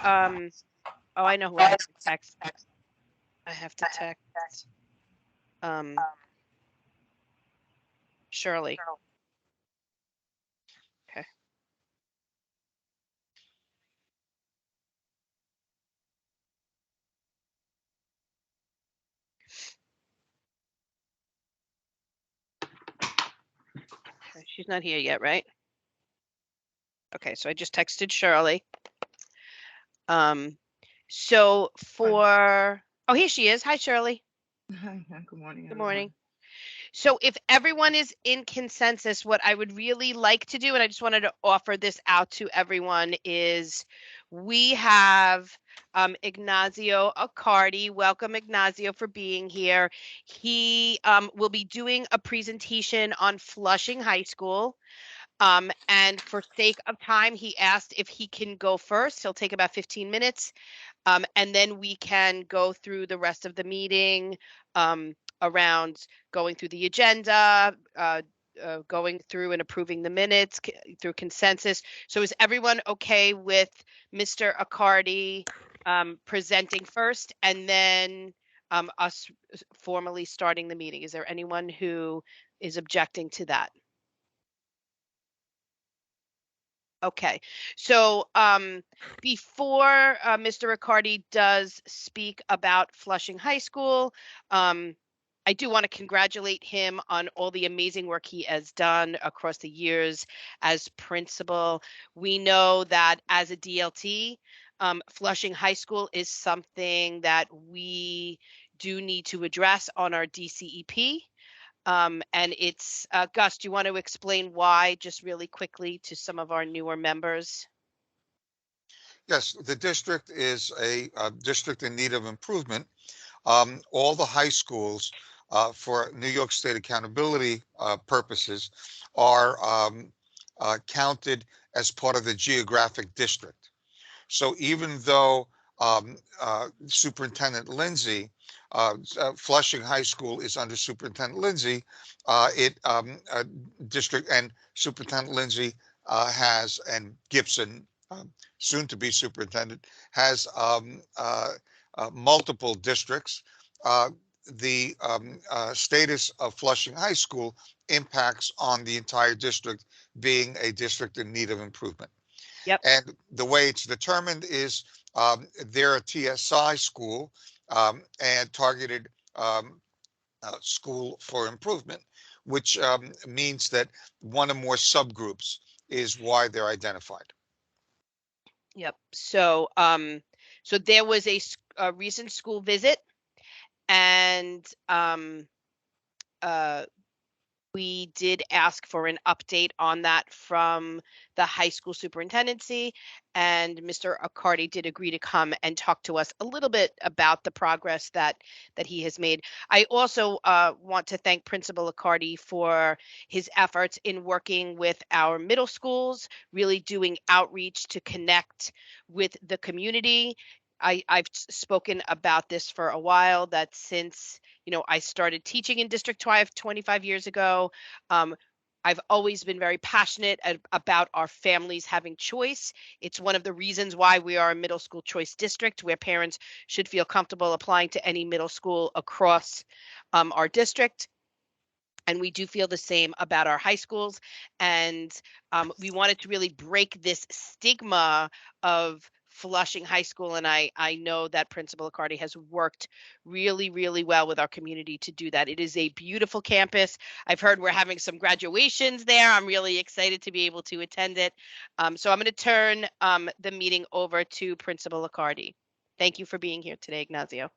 Oh, I know who I have to text. I have to text Shirley. Okay. Okay, she's not here yet, right? Okay, so I just texted Shirley. So for oh, here she is. Hi, Shirley. Hi, good morning, Good morning. everyone. So if everyone is in consensus, what I would really like to do, and I just wanted to offer this out to everyone, is we have Ignazio Accardi. Welcome, Ignazio, for being here. He will be doing a presentation on Flushing High School. And for sake of time, he asked if he can go first. He'll take about 15 minutes. And then we can go through the rest of the meeting around going through the agenda, going through and approving the minutes through consensus. So is everyone okay with Mr. Accardi presenting first and then us formally starting the meeting? Is there anyone who is objecting to that? Okay, so before Mr. Riccardi does speak about Flushing High School, I do want to congratulate him on all the amazing work he has done across the years as principal. We know that as a DLT, Flushing High School is something that we do need to address on our DCEP. And it's Gus, do you want to explain why just really quickly to some of our newer members? Yes, the district is a district in need of improvement. All the high schools, for New York State accountability purposes, are counted as part of the geographic district. So even though Superintendent Lindsay, Flushing High School is under Superintendent Lindsay, it district and Superintendent Lindsay and Gibson, soon to be superintendent, has multiple districts. Uh, the status of Flushing High School impacts on the entire district being a district in need of improvement. Yep. And the way it's determined is they're a TSI school and targeted school for improvement, which means that one or more subgroups is why they're identified. Yep. So there was a recent school visit, and we did ask for an update on that from the high school superintendency, and Mr. Accardi did agree to come and talk to us a little bit about the progress that he has made. I also want to thank Principal Accardi for his efforts in working with our middle schools, really doing outreach to connect with the community. I've spoken about this for a while, that since I started teaching in District 25 years ago. Um, I've always been very passionate about our families having choice. It's one of the reasons why we are a middle school choice district, where parents should feel comfortable applying to any middle school across our district. And we do feel the same about our high schools. And we wanted to really break this stigma of Flushing High School. And I know that Principal Accardi has worked really, really well with our community to do that. It is a beautiful campus. I've heard we're having some graduations there. I'm really excited to be able to attend it. So I'm going to turn the meeting over to Principal Accardi. Thank you for being here today, Ignazio.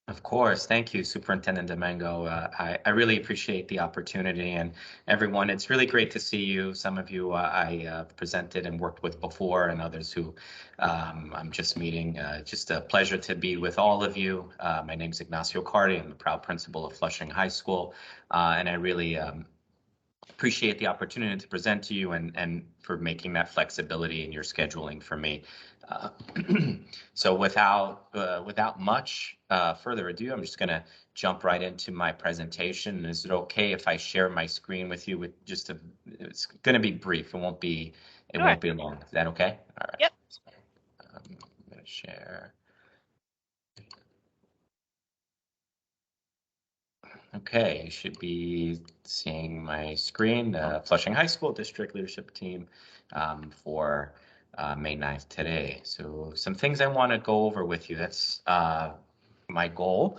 Of course. Thank you, Superintendent Domingo. I really appreciate the opportunity, and everyone, it's really great to see you. Some of you I presented and worked with before, and others who I'm just meeting. Just a pleasure to be with all of you. My name is Ignacio Cardi. I'm the proud principal of Flushing High School, and I really appreciate the opportunity to present to you and for making that flexibility in your scheduling for me. So without much further ado, I'm just going to jump right into my presentation. Is it okay if I share my screen with you with it's going to be brief. It won't be long. Is that okay? All right. Yep. going to share. Okay, you should be seeing my screen, the Flushing High School District Leadership Team for May 9th today. So some things I want to go over with you. That's my goal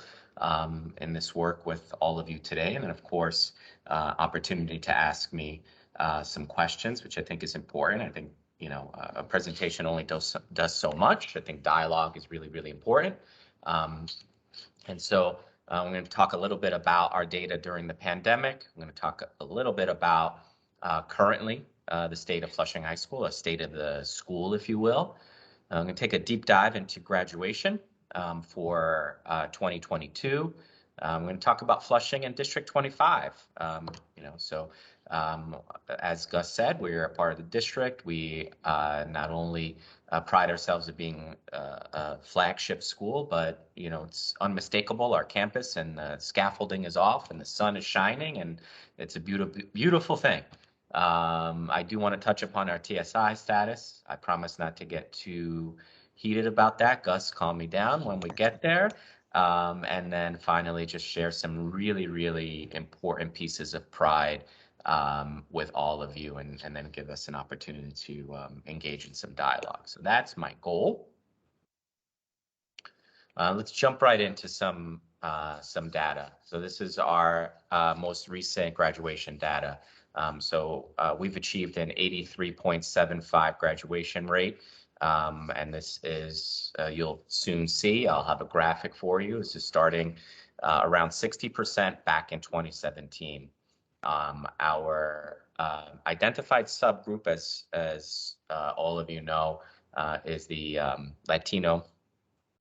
in this work with all of you today. And then, of course, opportunity to ask me some questions, which I think is important. I think, you know, a presentation only does so much. I think dialogue is really, really important. And so I'm going to talk a little bit about our data during the pandemic. I'm going to talk a little bit about currently the state of Flushing High School, a state of the school, if you will. I'm going to take a deep dive into graduation for 2022. I'm going to talk about Flushing and District 25. You know, so as Gus said, we're a part of the district. We not only pride ourselves at being a flagship school, but you know, it's unmistakable. Our campus and the scaffolding is off, and the sun is shining, and it's a beautiful, beautiful thing. I do want to touch upon our TSI status. I promise not to get too heated about that. Gus, calm me down when we get there. And then finally, just share some really, really important pieces of pride with all of you, and then give us an opportunity to engage in some dialogue. So that's my goal. Let's jump right into some data. So this is our most recent graduation data. We've achieved an 83.75 graduation rate. And this is, you'll soon see, I'll have a graphic for you. This is starting around 60% back in 2017. Our identified subgroup, as all of you know, is the Latino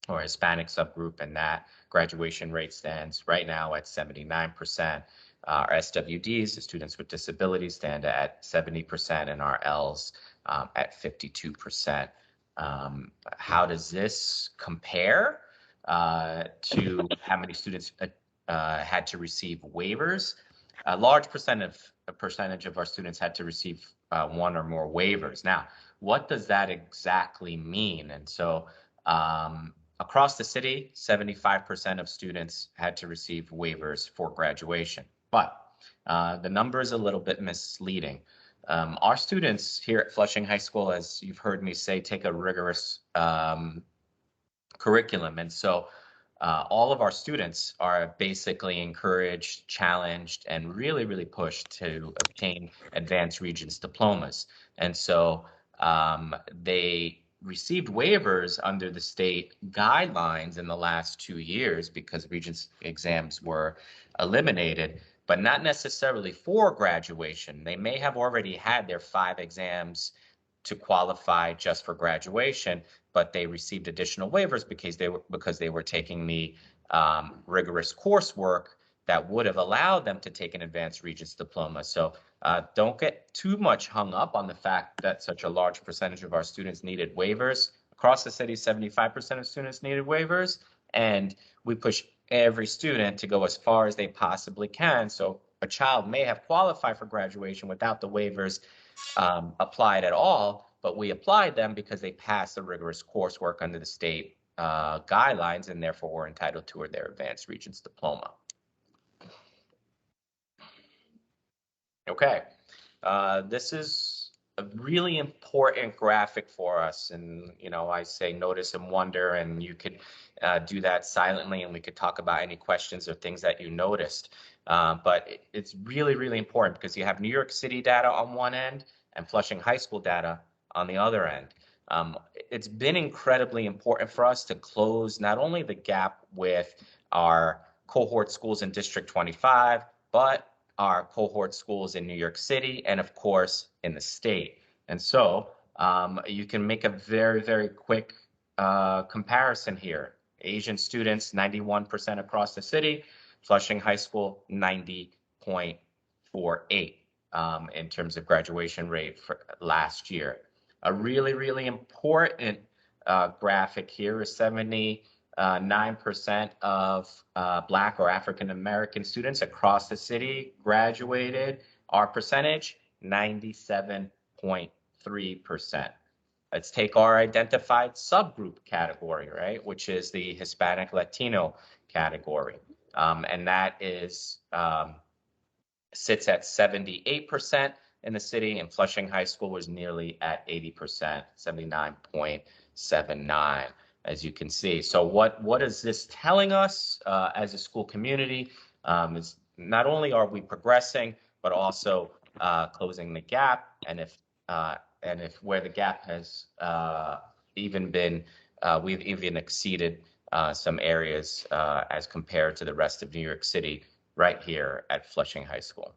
or Hispanic subgroup, and that graduation rate stands right now at 79%. Our SWDs, the students with disabilities, stand at 70%, and our Ls at 52%. How does this compare to how many students had to receive waivers? A large percentage of our students had to receive one or more waivers. Now, what does that exactly mean? And so across the city, 75% of students had to receive waivers for graduation. But the number is a little bit misleading. Our students here at Flushing High School, as you've heard me say, take a rigorous curriculum. And so all of our students are basically encouraged, challenged, and really, really pushed to obtain advanced Regents diplomas. And so they received waivers under the state guidelines in the last 2 years because Regents exams were eliminated, but not necessarily for graduation. They may have already had their 5 exams to qualify just for graduation, but they received additional waivers because they were taking the rigorous coursework that would have allowed them to take an advanced Regents diploma. So don't get too much hung up on the fact that such a large percentage of our students needed waivers. Across the city, 75% of students needed waivers, and we push every student to go as far as they possibly can. So a child may have qualified for graduation without the waivers applied at all, but we applied them because they passed the rigorous coursework under the state guidelines, and therefore were entitled to their advanced Regents diploma. Okay, this is a really important graphic for us, and you know, I say notice and wonder, and you could do that silently, and we could talk about any questions or things that you noticed. But it's really, really important because you have New York City data on one end and Flushing High School data on the other end. It's been incredibly important for us to close not only the gap with our cohort schools in District 25, but our cohort schools in New York City, and of course in the state. And so you can make a very, very quick comparison here. Asian students, 91% across the city. Flushing High School, 90.48 in terms of graduation rate for last year. A really, really important graphic here is 79% of Black or African American students across the city graduated. Our percentage, 97.3%. Let's take our identified subgroup category, right, which is the Hispanic Latino category. And that is sits at 78% in the city, and Flushing High School was nearly at 80%, 79.79, as you can see. So what is this telling us as a school community? Is not only are we progressing, but also closing the gap, and if where the gap has even been, we've even exceeded some areas as compared to the rest of New York City right here at Flushing High School.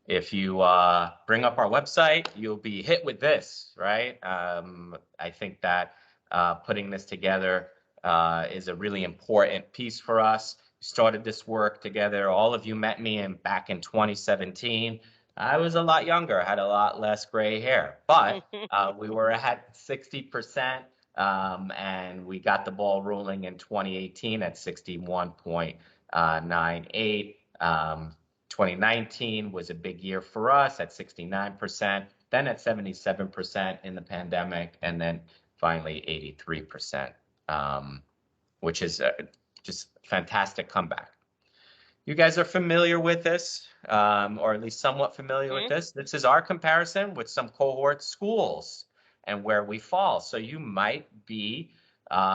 If you bring up our website, you'll be hit with this, right? I think that putting this together is a really important piece for us. We started this work together. All of you met me back in 2017. I was a lot younger, I had a lot less gray hair, but we were at 60%, and we got the ball rolling in 2018 at 61.98. 2019 was a big year for us at 69%, then at 77% in the pandemic, and then finally 83%, which is just fantastic comeback. You guys are familiar with this, or at least somewhat familiar with this. This is our comparison with some cohort schools and where we fall. So you might be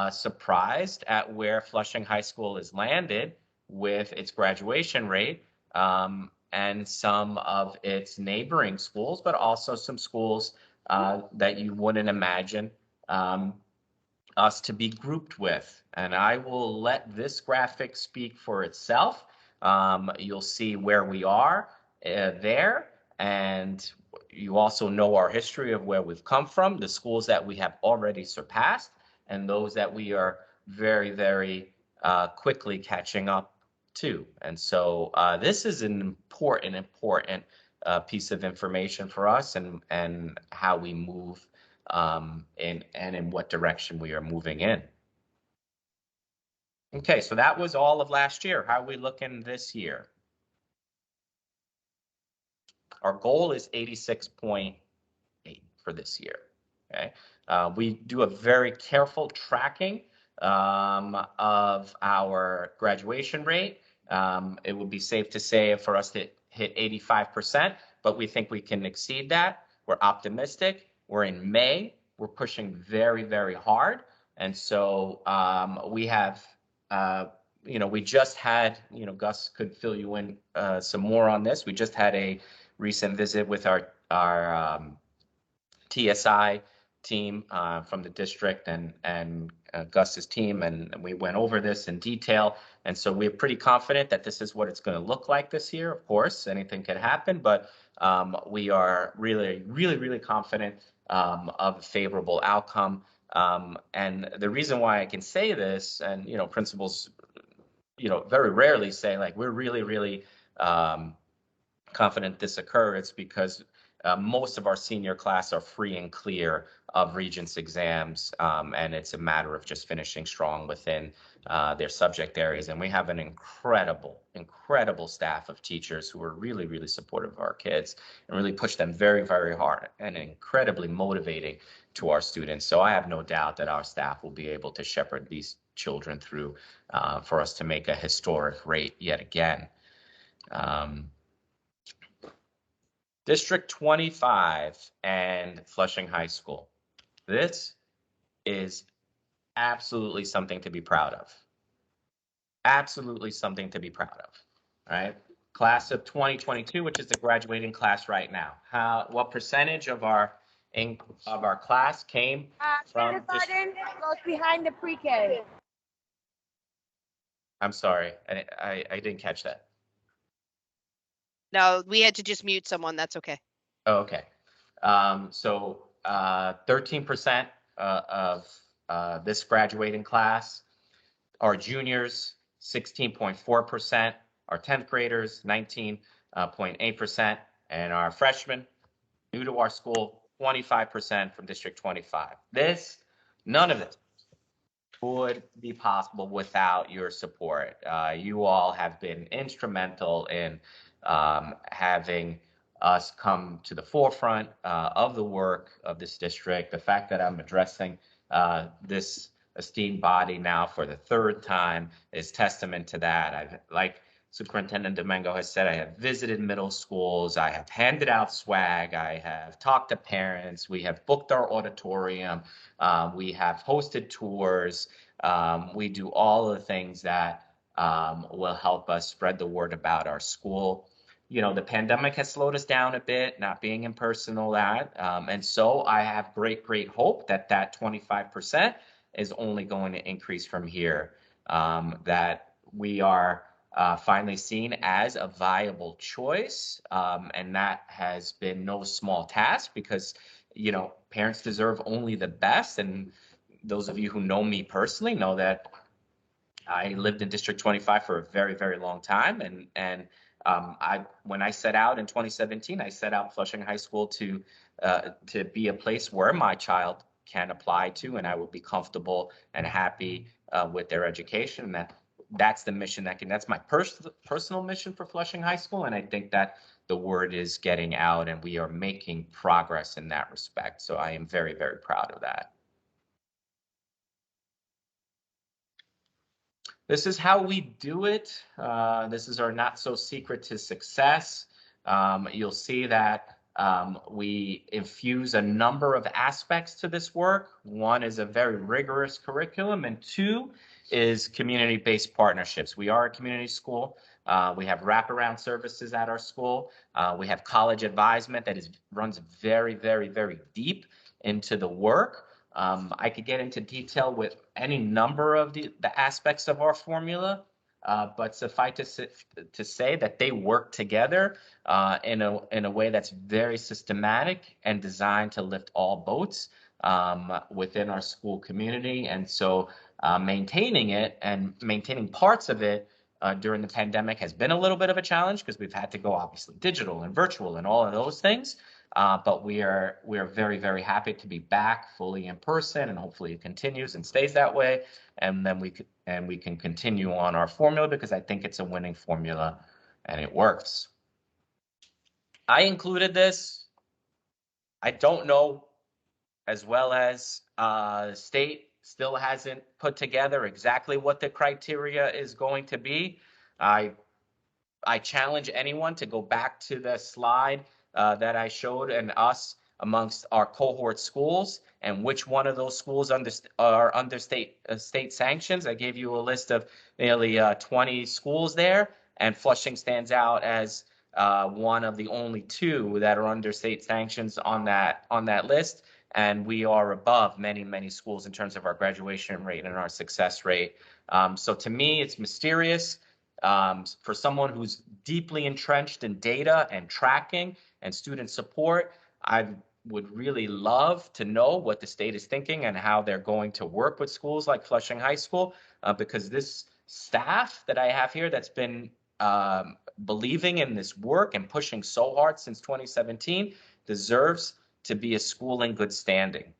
surprised at where Flushing High School has landed with its graduation rate, and some of its neighboring schools, but also some schools that you wouldn't imagine us to be grouped with. And I will let this graphic speak for itself. You'll see where we are there, and you also know our history of where we've come from, the schools that we have already surpassed, and those that we are very, very quickly catching up to. And so this is an important piece of information for us, and how we move and in what direction we are moving in. Okay, so that was all of last year. How are we looking this year? Our goal is 86.8 for this year. Okay, we do a very careful tracking of our graduation rate. It would be safe to say for us to hit 85%, but we think we can exceed that. We're optimistic. We're in May. We're pushing very, very hard. And so we have, we just had, Gus could fill you in some more on this. We just had a recent visit with our TSI team from the district and Gus's team, and we went over this in detail. And so we're pretty confident that this is what it's going to look like this year. Of course, anything can happen, but we are really, really, really confident of a favorable outcome. And the reason why I can say this, and principals, very rarely say like we're really, really confident this occurs, because most of our senior class are free and clear of Regents exams, and it's a matter of just finishing strong within their subject areas. And we have an incredible staff of teachers who are really, really supportive of our kids and really push them very, very hard, and incredibly motivating to our students. So I have no doubt that our staff will be able to shepherd these children through for us to make a historic rate yet again. District 25 and Flushing High School. This is absolutely something to be proud of. Absolutely something to be proud of, right? Class of 2022, which is the graduating class right now. What percentage of our class came from kindergarten goes behind the pre-K. I'm sorry, I didn't catch that. No, we had to just mute someone. That's okay. Oh, okay. So 13% of this graduating class are juniors, 16.4%, our 10th graders, 19.8%, and our freshmen, new to our school, 25% from District 25. None of this would be possible without your support. You all have been instrumental in having us come to the forefront of the work of this district. The fact that I'm addressing this esteemed body now for the third time is testament to that. Like Superintendent Domingo has said, I have visited middle schools, I have handed out swag, I have talked to parents, we have booked our auditorium, we have hosted tours, we do all the things that will help us spread the word about our school. You know, the pandemic has slowed us down a bit, not being in person, all that. And so I have great hope that that 25% is only going to increase from here, that we are finally seen as a viable choice. And that has been no small task because, you know, parents deserve only the best. And those of you who know me personally know that I lived in District 25 for a very long time, and when I set out in 2017, I set out Flushing High School to be a place where my child can apply to, and I will be comfortable and happy with their education. And that's the mission that's my personal mission for Flushing High School, and I think that the word is getting out, and we are making progress in that respect. So I am very proud of that. This is how we do it. This is our not so secret to success. You'll see that we infuse a number of aspects to this work. One is a very rigorous curriculum, and two is community-based partnerships. We are a community school. We have wraparound services at our school. We have college advisement that runs very deep into the work. I could get into detail with any number of the aspects of our formula, but suffice to say that they work together in a way that's very systematic and designed to lift all boats within our school community. And so maintaining it and maintaining parts of it during the pandemic has been a little bit of a challenge because we've had to go obviously digital and virtual and all of those things. But we are very happy to be back fully in person, and hopefully it continues and stays that way. And then we can continue on our formula because I think it's a winning formula and it works. I included this. I don't know, as well as the state still hasn't put together exactly what the criteria is going to be. I challenge anyone to go back to the slide that I showed and us amongst our cohort schools and which one of those schools are under state sanctions. I gave you a list of nearly 20 schools there, and Flushing stands out as one of the only two that are under state sanctions on that list. And we are above many schools in terms of our graduation rate and our success rate. So to me, it's mysterious. For someone who's deeply entrenched in data and tracking and student support, I would really love to know what the state is thinking and how they're going to work with schools like Flushing High School, because this staff that I have here that's been believing in this work and pushing so hard since 2017 deserves to be a school in good standing.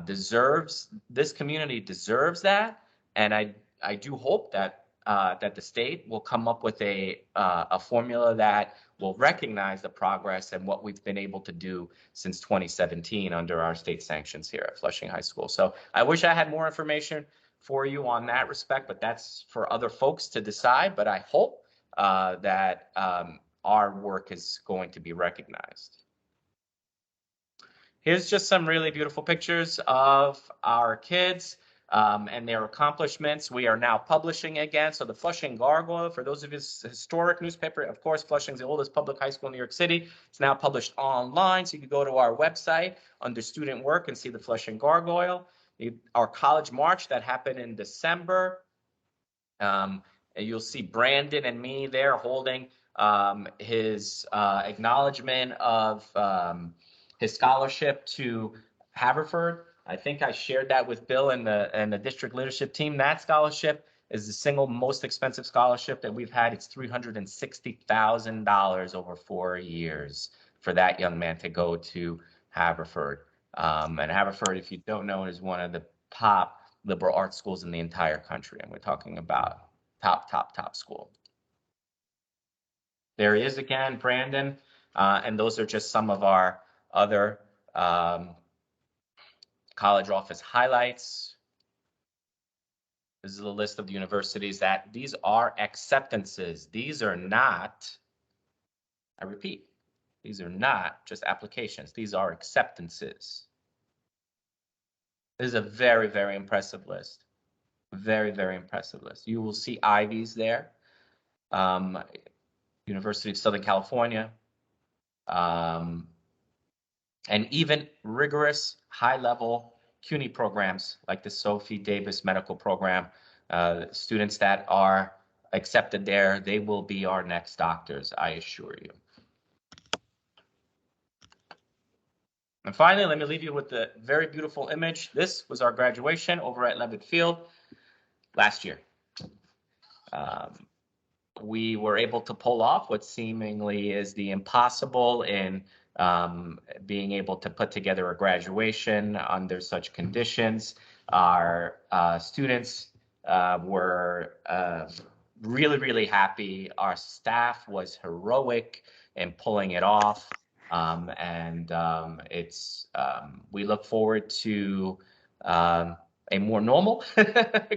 This community deserves that, and I do hope that the state will come up with a formula that will recognize the progress and what we've been able to do since 2017 under our state sanctions here at Flushing High School. So I wish I had more information for you on that respect, but that's for other folks to decide. But I hope that our work is going to be recognized. Here's just some really beautiful pictures of our kids and their accomplishments. We are now publishing again. So the Flushing Gargoyle, for those of you historic newspaper, of course, Flushing's the oldest public high school in New York City. It's now published online. So you can go to our website under student work and see the Flushing Gargoyle. Our college march that happened in December. You'll see Brandon and me there holding his acknowledgement of his scholarship to Haverford. I think I shared that with Bill and the district leadership team. That scholarship is the single most expensive scholarship that we've had. It's $360,000 over 4 years for that young man to go to Haverford. And Haverford, if you don't know, is one of the top liberal arts schools in the entire country. And we're talking about top school. There he is again, Brandon. And those are just some of our other college office highlights. This is a list of the universities that these are acceptances. These are not, I repeat, these are not just applications. These are acceptances. This is a very, very impressive list. Very, very impressive list. You will see Ivies there. University of Southern California. And even rigorous high-level CUNY programs like the Sophie Davis Medical Program. Students that are accepted there, they will be our next doctors, I assure you. And finally, let me leave you with the very beautiful image. This was our graduation over at Levitt Field last year. We were able to pull off what seemingly is the impossible in being able to put together a graduation under such conditions. Our students were really, really happy. Our staff was heroic in pulling it off. We look forward to a more normal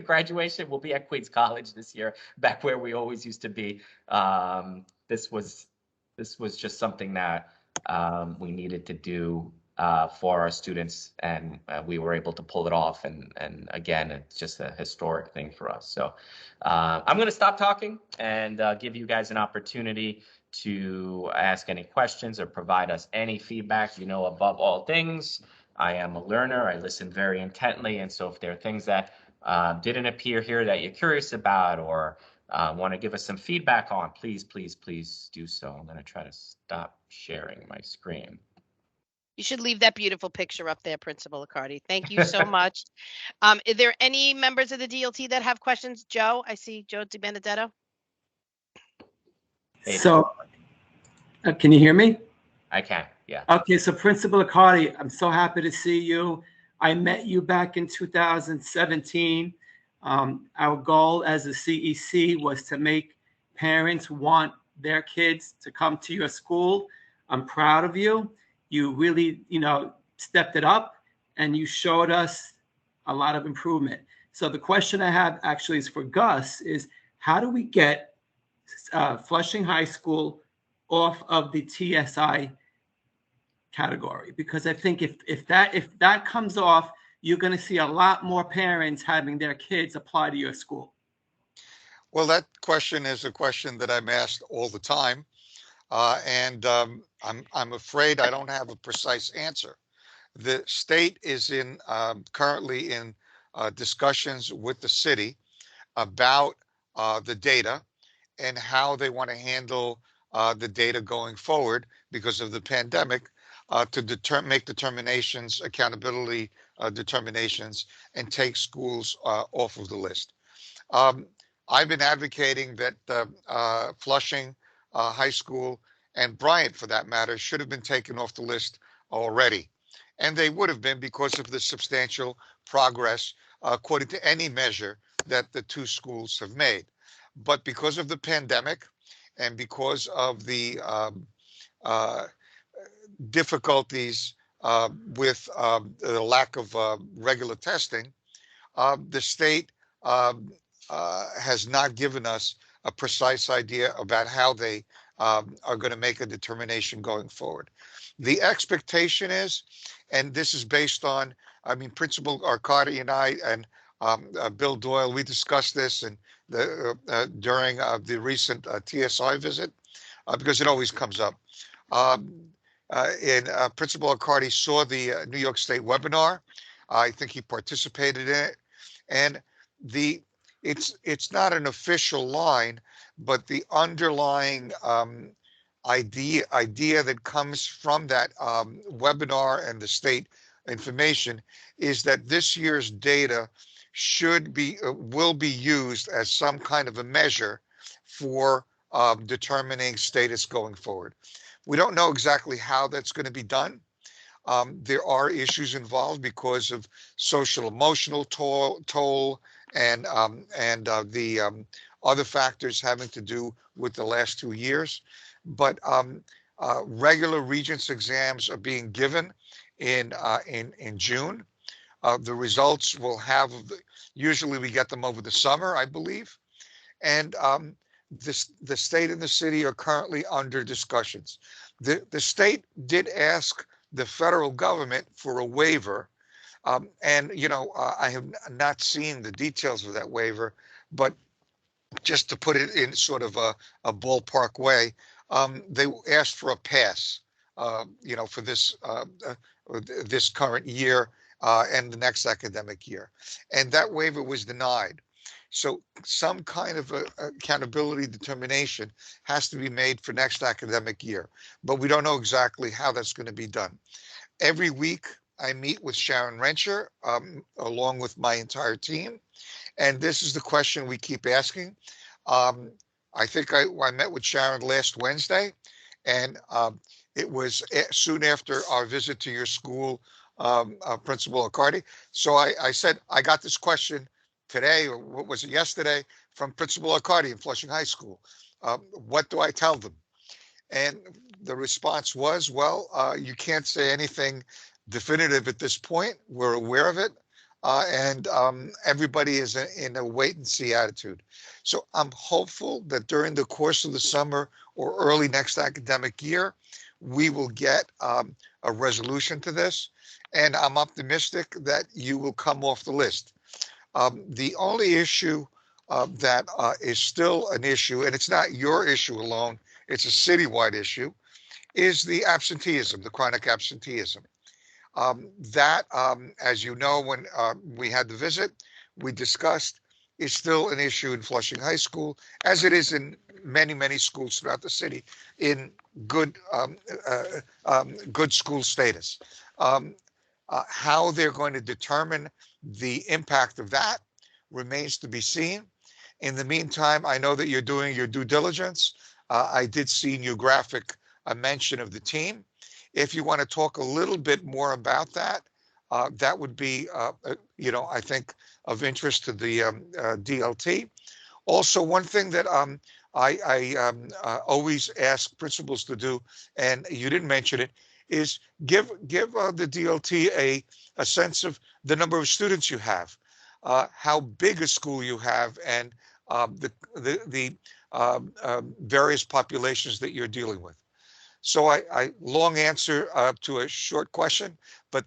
graduation. We'll be at Queens College this year, back where we always used to be. This was just something that we needed to do for our students, and we were able to pull it off. And again, it's just a historic thing for us. So I'm going to stop talking and give you guys an opportunity to ask any questions or provide us any feedback. You know, above all things, I am a learner. I listen very intently. And so if there are things that didn't appear here that you're curious about or want to give us some feedback on, please, please, please do so. I'm going to try to stop sharing my screen. You should leave that beautiful picture up there, Principal Accardi. Thank you so much. Are there any members of the DLT that have questions? Joe, I see Joe DiBenedetto. So, can you hear me? I can, yeah. Okay, so Principal Accardi, I'm so happy to see you. I met you back in 2017. Our goal as a CEC was to make parents want their kids to come to your school. I'm proud of you. You really, stepped it up and you showed us a lot of improvement. So the question I have actually is for Gus is, how do we get Flushing High School off of the TSI category? Because I think if that comes off, you're going to see a lot more parents having their kids apply to your school. Well, that question is a question that I'm asked all the time, and I'm afraid I don't have a precise answer. The state is currently in discussions with the city about the data and how they want to handle the data going forward because of the pandemic, to make determinations, accountability determinations, and take schools off of the list. I've been advocating that Flushing High School and Bryant, for that matter, should have been taken off the list already. And they would have been because of the substantial progress, according to any measure, that the two schools have made. But because of the pandemic and because of the difficulties with the lack of regular testing, the state has not given us a precise idea about how they are going to make a determination going forward. The expectation is, and this is based on, Principal Accardi and I and Bill Doyle, we discussed this and during the recent TSI visit, because it always comes up. Principal Accardi saw the New York State webinar. I think he participated in it, and it's not an official line, but the underlying idea that comes from that webinar and the state information is that this year's data will be used as some kind of a measure for determining status going forward. We don't know exactly how that's going to be done. There are issues involved because of social emotional toll and the other factors having to do with the last 2 years. but regular Regents exams are being given in June. The results will have, usually we get them over the summer, I believe. And the state and the city are currently under discussions. The state did ask the federal government for a waiver. And, I have not seen the details of that waiver, but just to put it in sort of a ballpark way, they asked for a pass, for this current year and the next academic year, and that waiver was denied. So some kind of accountability determination has to be made for next academic year, but we don't know exactly how that's going to be done. Every week I meet with Sharon Rencher, along with my entire team, and this is the question we keep asking. Um, I think I met with Sharon last Wednesday, and it was soon after our visit to your school, Principal Accardi. So I said, I got this question today, or what was it, yesterday, from Principal Accardi in Flushing High School. What do I tell them? And the response was, well, you can't say anything definitive at this point. We're aware of it. And everybody is in a wait and see attitude. So I'm hopeful that during the course of the summer or early next academic year, we will get a resolution to this. And I'm optimistic that you will come off the list. The only issue that is still an issue, and it's not your issue alone, it's a citywide issue, is the absenteeism, the chronic absenteeism. That, as you know, when we had the visit, we discussed, is still an issue in Flushing High School, as it is in many, many schools throughout the city, in good good school status. How they're going to determine the impact of that remains to be seen. In the meantime, I know that you're doing your due diligence. I did see in your graphic a mention of the team. If you want to talk a little bit more about that, that would be, I think, of interest to the DLT. Also, one thing that I always ask principals to do, and you didn't mention it, is give the DLT a sense of the number of students you have, how big a school you have, and the various populations that you're dealing with. So I long answer to a short question, but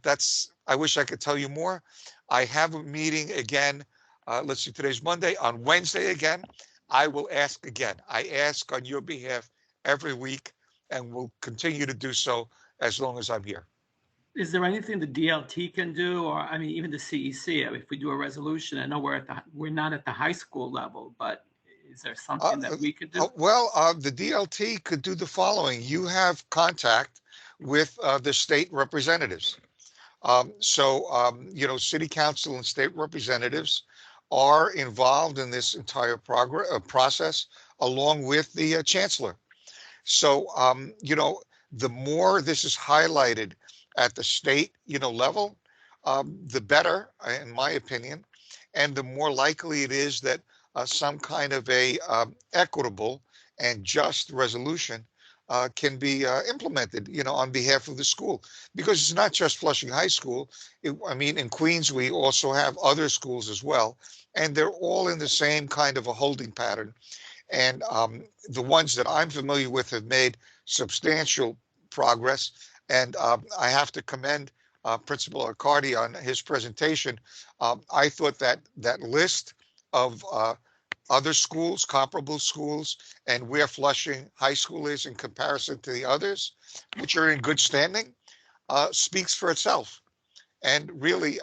I wish I could tell you more. I have a meeting again. Let's see, today's Monday. On Wednesday again, I will ask again. I ask on your behalf every week, and will continue to do so as long as I'm here. Is there anything the DLT can do, or I mean, even the CEC? If we do a resolution, I know we're not at the high school level, but is there something that we could do? Well, the DLT could do the following. You have contact with the state representatives. City council and state representatives are involved in this entire process, along with the chancellor. So, the more this is highlighted at the state, level, the better, in my opinion, and the more likely it is that some kind of a equitable and just resolution can be implemented, on behalf of the school. Because it's not just Flushing High School. In Queens, we also have other schools as well, and they're all in the same kind of a holding pattern. And the ones that I'm familiar with have made substantial progress. And I have to commend Principal Accardi on his presentation. I thought that list of other schools, comparable schools, and where Flushing High School is in comparison to the others, which are in good standing, speaks for itself. And really,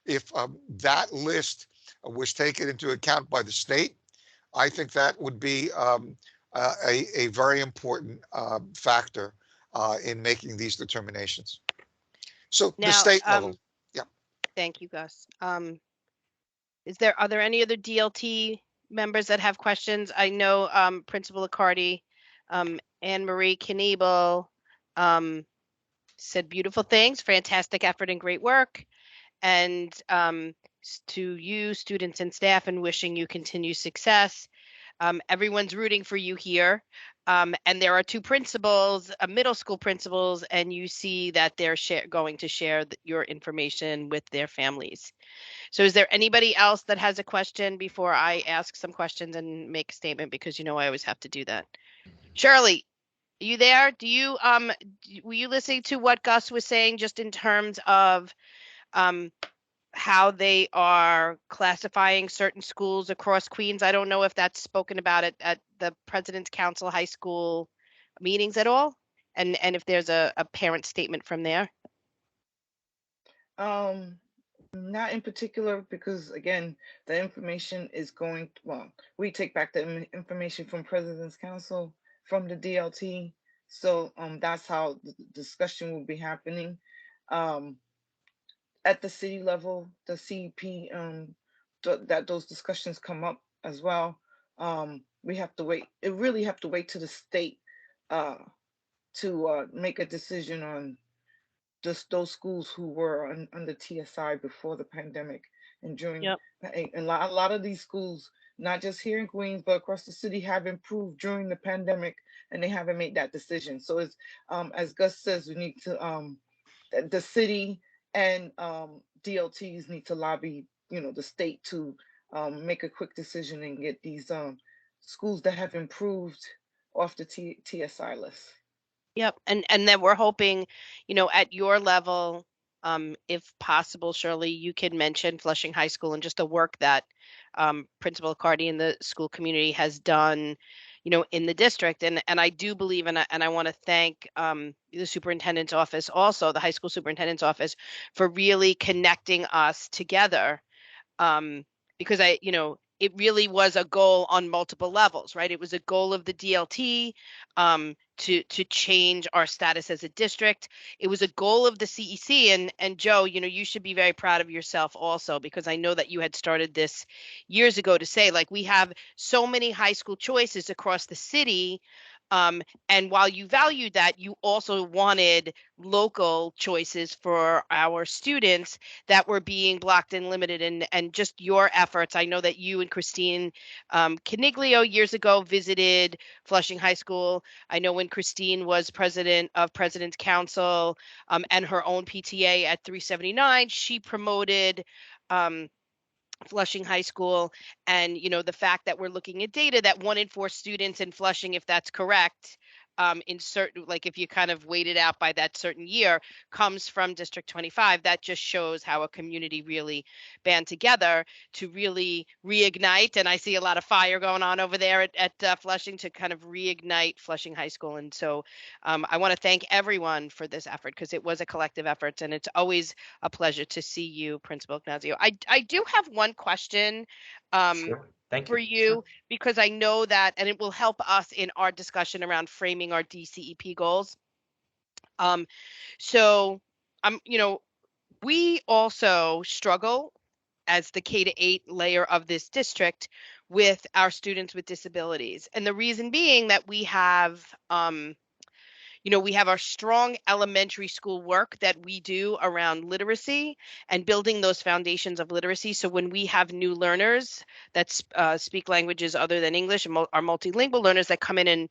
if that list was taken into account by the state, I think that would be a very important factor in making these determinations. So the Now, state level. Yeah. thank you, Gus. Are there any other DLT members that have questions? I know Principal Accardi, Anne Marie Kniebel said beautiful things, fantastic effort and great work. And to you, students and staff, and wishing you continued success. Everyone's rooting for you here. And there are two principals, middle school principals, and you see that they're going to share your information with their families. So is there anybody else that has a question before I ask some questions and make a statement? Because I always have to do that. Shirley, are you there? Were you listening to what Gus was saying just in terms of how they are classifying certain schools across Queens? I don't know if that's spoken about at the President's Council high school meetings at all, and if there's a parent statement from there. Not in particular, because again, the information is going, well, we take back the information from President's Council, from the DLT. So that's how the discussion will be happening. At the city level, the CEP, that those discussions come up as well. We have to wait. It really have to wait to the state to make a decision on just those schools who were under TSI before the pandemic and during. Yep. A lot of these schools, not just here in Queens but across the city, have improved during the pandemic, and they haven't made that decision. So it's as Gus says, we need to the city and DLTs need to lobby, the state to make a quick decision and get these schools that have improved off the TSI list. Yep. And then we're hoping, at your level, if possible, Shirley, you can mention Flushing High School and just the work that Principal Cardi and the school community has done, in the district. And I do believe, and I want to thank the superintendent's office, also the high school superintendent's office, for really connecting us together. Because it really was a goal on multiple levels, right? It was a goal of the DLT to change our status as a district. It was a goal of the CEC, and Joe, you should be very proud of yourself also, because I know that you had started this years ago to say, like, we have so many high school choices across the city. And while you valued that, you also wanted local choices for our students that were being blocked and limited, and just your efforts. I know that you and Christine Caniglio years ago visited Flushing High School. I know when Christine was president of President's Council and her own PTA at 379, she promoted Flushing High School. And the fact that we're looking at data that 1 in 4 students in Flushing, if that's correct, in certain, like, if you kind of weight it out by that certain year, comes from District 25. That just shows how a community really band together to really reignite. And I see a lot of fire going on over there at Flushing to kind of reignite Flushing High School. And so I want to thank everyone for this effort, because it was a collective effort, and it's always a pleasure to see you, Principal Ignazio. I do have one question Sure. Thank for you. you, Sure. because I know that, and it will help us in our discussion around framing our DCEP goals. So we also struggle as the K-8 layer of this district with our students with disabilities. And the reason being that we have we have our strong elementary school work that we do around literacy and building those foundations of literacy. So when we have new learners that speak languages other than English, and our multilingual learners that come in, and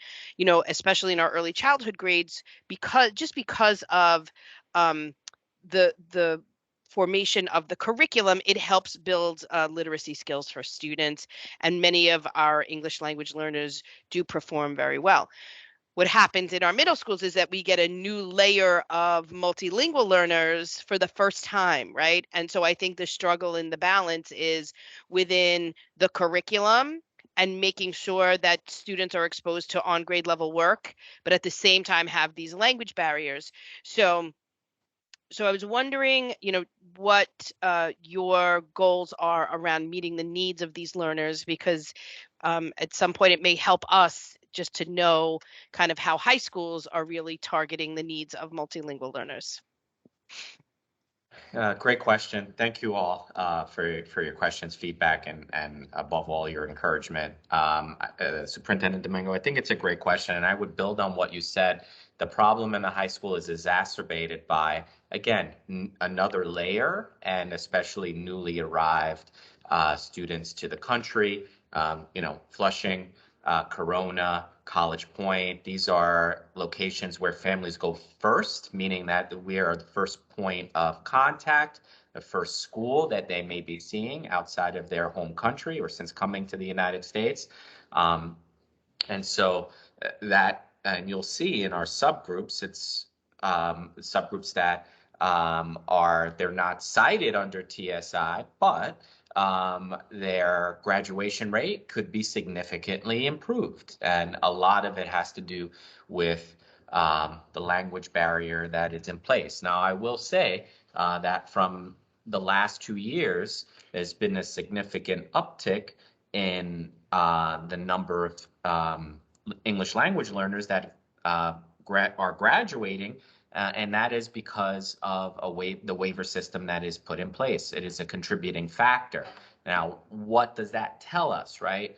especially in our early childhood grades, because of the formation of the curriculum, it helps build literacy skills for students, and many of our English language learners do perform very well. What happens in our middle schools is that we get a new layer of multilingual learners for the first time, right? And so I think the struggle in the balance is within the curriculum and making sure that students are exposed to on grade level work, but at the same time have these language barriers. So I was wondering, what your goals are around meeting the needs of these learners, because at some point it may help us just to know kind of how high schools are really targeting the needs of multilingual learners. Great question. Thank you all for your questions, feedback, and above all, your encouragement. Superintendent Domingo, I think it's a great question, and I would build on what you said. The problem in the high school is exacerbated by, again, another layer, and especially newly arrived students to the country, Flushing, Corona, College Point. These are locations where families go first, meaning that we are the first point of contact, the first school that they may be seeing outside of their home country or since coming to the United States. And so and you'll see in our subgroups, it's subgroups that they're not cited under TSI, but their graduation rate could be significantly improved. And a lot of it has to do with the language barrier that is in place. Now, I will say that from the last 2 years, there's been a significant uptick in the number of English language learners that are graduating, and that is because of the waiver system that is put in place. It is a contributing factor. Now, what does that tell us, right?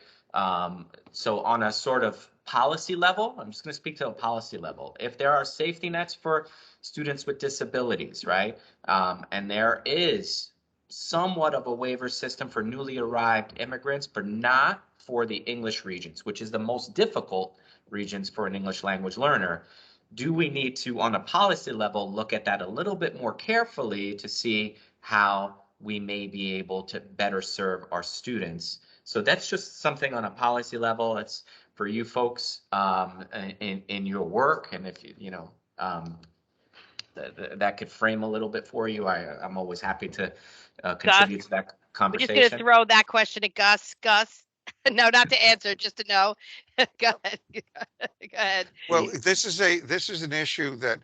So on a sort of policy level, I'm just going to speak to a policy level. If there are safety nets for students with disabilities, right, and there is somewhat of a waiver system for newly arrived immigrants, but not for the English regions, which is the most difficult regions for an English language learner. Do we need to, on a policy level, look at that a little bit more carefully to see how we may be able to better serve our students? So that's just something on a policy level. It's for you folks in your work, and if you know that could frame a little bit for you, I'm always happy to contribute to that We're just conversation. going to throw that question at Gus. Gus, no, not to answer, just to know. Go ahead. Go ahead. Well, this is an issue that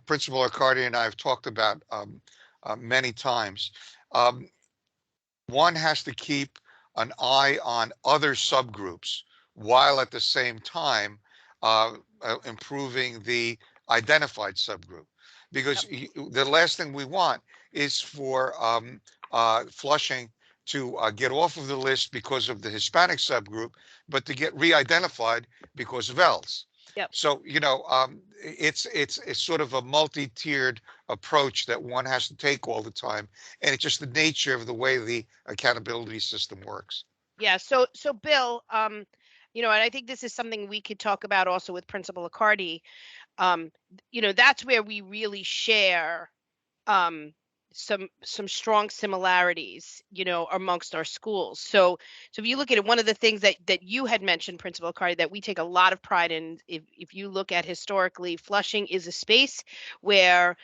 Principal Accardi and I have talked about many times. One has to keep an eye on other subgroups while at the same time improving the identified subgroup, because the last thing we want is for Flushing to get off of the list because of the Hispanic subgroup, but to get re-identified because of else. Yep. So, it's sort of a multi-tiered approach that one has to take all the time, and it's just the nature of the way the accountability system works. Yeah. So Bill, and I think this is something we could talk about also with Principal Accardi. That's where we really share some strong similarities, amongst our schools. So if you look at it, one of the things that you had mentioned, Principal Accardi, that we take a lot of pride in, if you look at historically, Flushing is a space where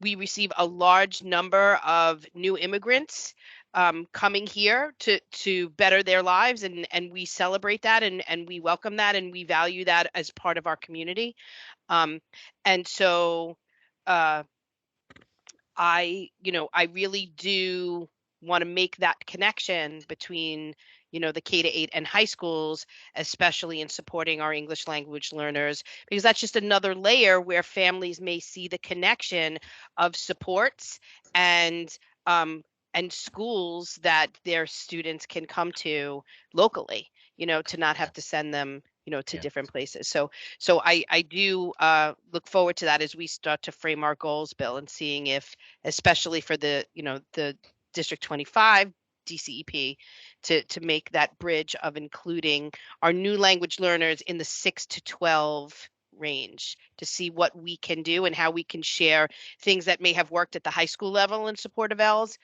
we receive a large number of new immigrants coming here to better their lives, and we celebrate that, and we welcome that, and we value that as part of our community. And so I really do want to make that connection between, the K-8 and high schools, especially in supporting our English language learners, because that's just another layer where families may see the connection of supports and schools that their students can come to locally, to not have to send them, to different places. So I do look forward to that as we start to frame our goals, Bill, and seeing if, especially for the District 25 DCEP, to make that bridge of including our new language learners in the 6 to 12 range, to see what we can do and how we can share things that may have worked at the high school level in support of ELS.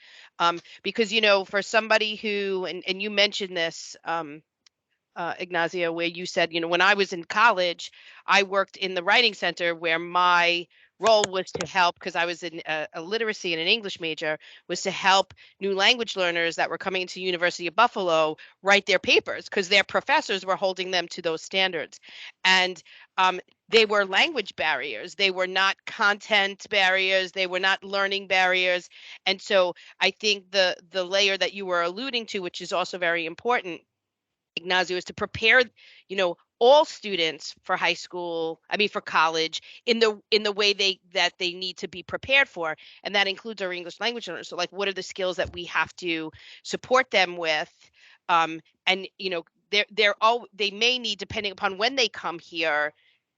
Because, for somebody who, and you mentioned this, Ignacio, where you said, when I was in college, I worked in the writing center where my role was to help, because I was in a literacy and an English major, was to help new language learners that were coming to University of Buffalo write their papers, because their professors were holding them to those standards. And they were language barriers. They were not content barriers. They were not learning barriers. And so I think the layer that you were alluding to, which is also very important, Ignacio, is to prepare, all students for for college in the way that they need to be prepared for. And that includes our English language learners. So like, what are the skills that we have to support them with? And, they may need, depending upon when they come here,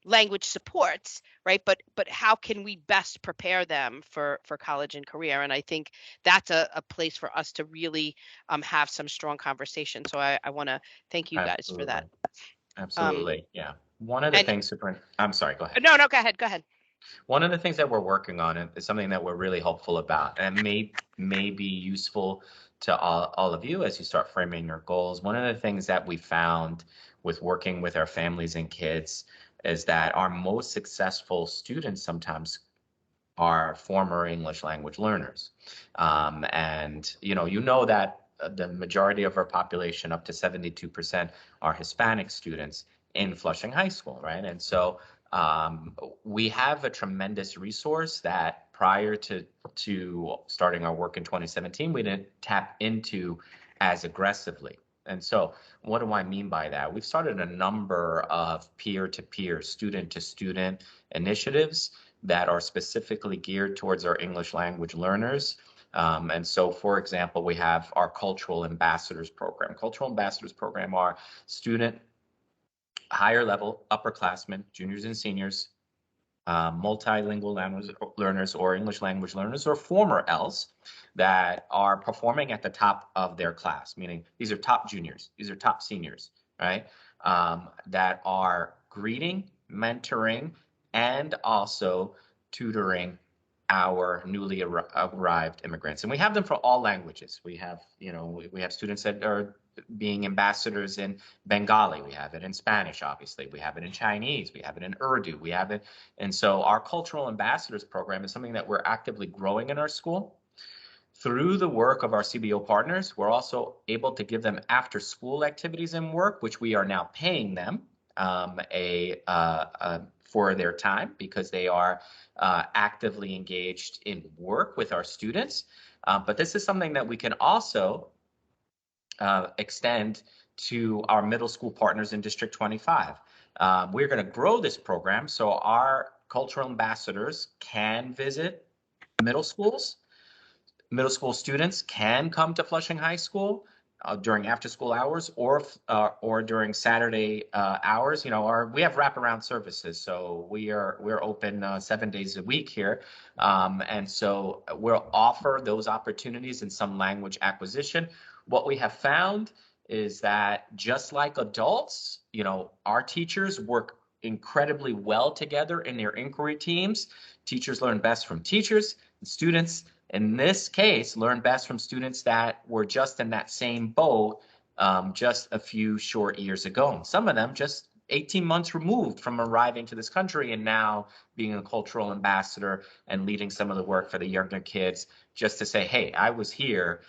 language supports, right? But how can we best prepare them for college and career? And I think that's a place for us to really have some strong conversation. So I want to thank you guys for that. Absolutely. Yeah. One of the And things, I'm sorry, go ahead. no, go ahead. Go ahead. One of the things that we're working on is something that we're really hopeful about and may be useful to all of you as you start framing your goals. One of the things that we found with working with our families and kids is that our most successful students sometimes are former English language learners. And you know that the majority of our population, up to 72%, are Hispanic students in Flushing High School, right? And so we have a tremendous resource that prior to starting our work in 2017, we didn't tap into as aggressively. And so what do I mean by that? We've started a number of peer-to-peer, student-to-student initiatives that are specifically geared towards our English language learners. And so, for example, we have our Cultural Ambassadors Program. Cultural Ambassadors Program are student, higher level, upperclassmen, juniors and seniors, multilingual language learners or English language learners or former ELs that are performing at the top of their class, meaning these are top juniors, these are top seniors, right? That are greeting, mentoring, and also tutoring our newly arrived immigrants. And we have them for all languages. We have, we have students that are being ambassadors in Bengali. We have it in Spanish, obviously. We have it in Chinese. We have it in Urdu. We have it. And so our Cultural Ambassadors Program is something that we're actively growing in our school. Through the work of our CBO partners, we're also able to give them after-school activities and work, which we are now paying them for their time because they are actively engaged in work with our students. But this is something that we can also extend to our middle school partners in District 25. We're going to grow this program so our cultural ambassadors can visit middle schools. Middle school students can come to Flushing High School during after-school hours or during Saturday hours. We have wraparound services, so we're open 7 days a week here, and so we'll offer those opportunities in some language acquisition. What we have found is that just like adults, our teachers work incredibly well together in their inquiry teams. Teachers learn best from teachers, and students in this case learn best from students that were just in that same boat just a few short years ago. And some of them just 18 months removed from arriving to this country and now being a cultural ambassador and leading some of the work for the younger kids, just to say, hey, I was here,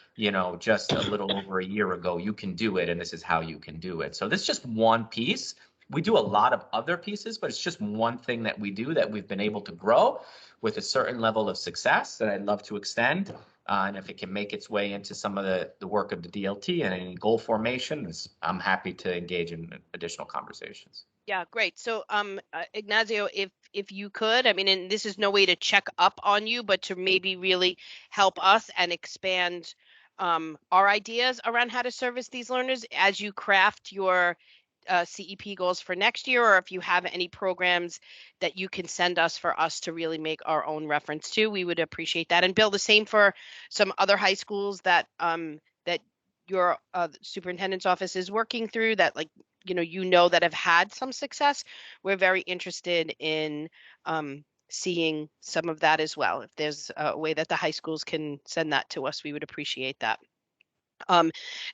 just a little over a year ago. You can do it, and this is how you can do it. So this is just one piece. We do a lot of other pieces, but it's just one thing that we do that we've been able to grow with a certain level of success that I'd love to extend. And if it can make its way into some of the work of the DLT and any goal formation, I'm happy to engage in additional conversations. Yeah, great. So, Ignacio, if you could, I mean, and this is no way to check up on you, but to maybe really help us and expand our ideas around how to service these learners as you craft your CEP goals for next year, or if you have any programs that you can send us for us to really make our own reference to, we would appreciate that. And Bill, the same for some other high schools that that your superintendent's office is working through that, like, that have had some success. We're very interested in seeing some of that as well. If there's a way that the high schools can send that to us, we would appreciate that.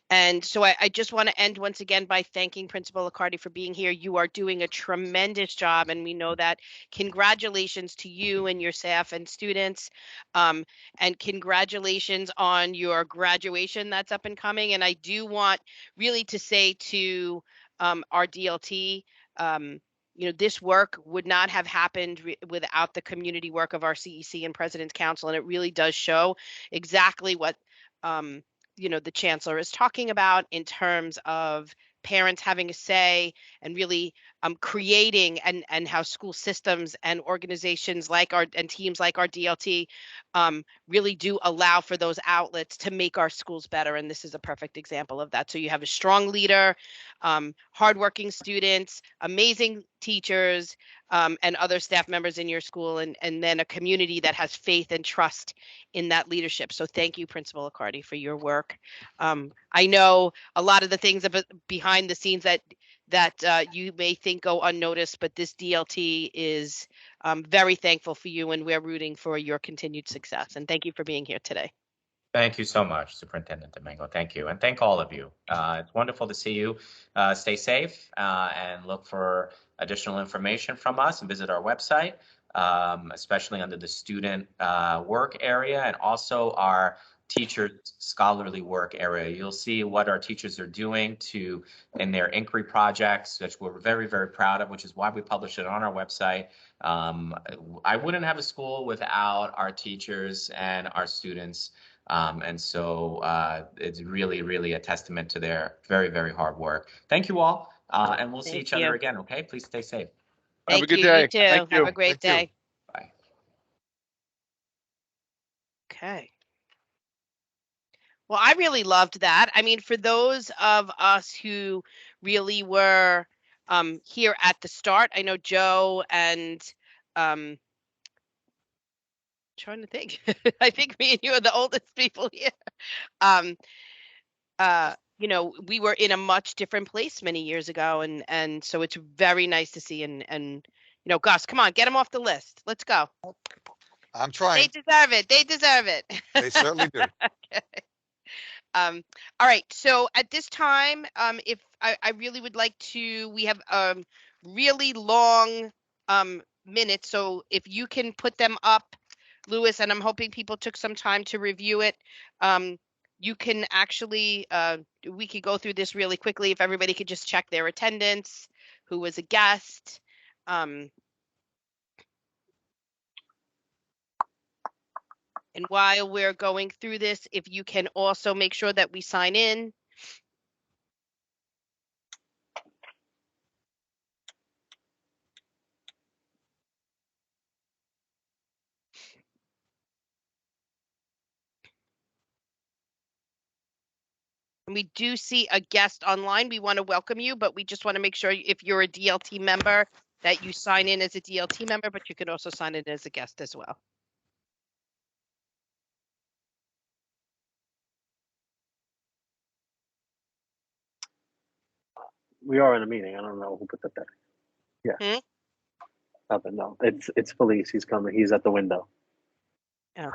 And so I just want to end once again by thanking Principal Accardi for being here. You are doing a tremendous job, and we know that. Congratulations to you and your staff and students, and congratulations on your graduation that's up and coming. And I do want really to say to our DLT, this work would not have happened without the community work of our CEC and President's Council, and it really does show exactly what the chancellor is talking about in terms of parents having a say and really creating and how school systems and organizations like and teams like our DLT really do allow for those outlets to make our schools better. And this is a perfect example of that. So you have a strong leader, hardworking students, amazing teachers, and other staff members in your school, and then a community that has faith and trust in that leadership. So thank you, Principal Accardi, for your work. I know a lot of the things behind the scenes that that you may think go unnoticed, but this DLT is very thankful for you, and we're rooting for your continued success. And thank you for being here today. Thank you so much, Superintendent Domingo. Thank you. And thank all of you. It's wonderful to see you. Stay safe and look for additional information from us and visit our website, especially under the student work area and also our teachers scholarly work area. You'll see what our teachers are doing in their inquiry projects, which we're very, very proud of, which is why we publish it on our website. I wouldn't have a school without our teachers and our students. And so it's really, really a testament to their very, very hard work. Thank you all. And we'll see Thank each you. other again. Okay. Please stay safe. Have a Thank good you. day. You too. Thank you. Have a great Thank you. day. Bye. Okay. Well, I really loved that. I mean, for those of us who really were here at the start, I know Joe and trying to think. I think me and you are the oldest people here. Um, we were in a much different place many years ago, and so it's very nice to see. And Gus, come on, get them off the list. Let's go. I'm They trying. deserve it. They deserve it. They certainly do. Okay. All right. So at this time, if I really would like to, we have really long minutes. So if you can put them up, Lewis, and I'm hoping people took some time to review it. You can actually, we could go through this really quickly if everybody could just check their attendance, who was a guest. And while we're going through this, if you can also make sure that we sign in. And we do see a guest online. We want to welcome you, but we just want to make sure if you're a DLT member that you sign in as a DLT member, but you can also sign in as a guest as well. We are in a meeting. I don't know who put that there. Yeah. Nothing. No. It's Felice. He's coming. He's at the window. Oh.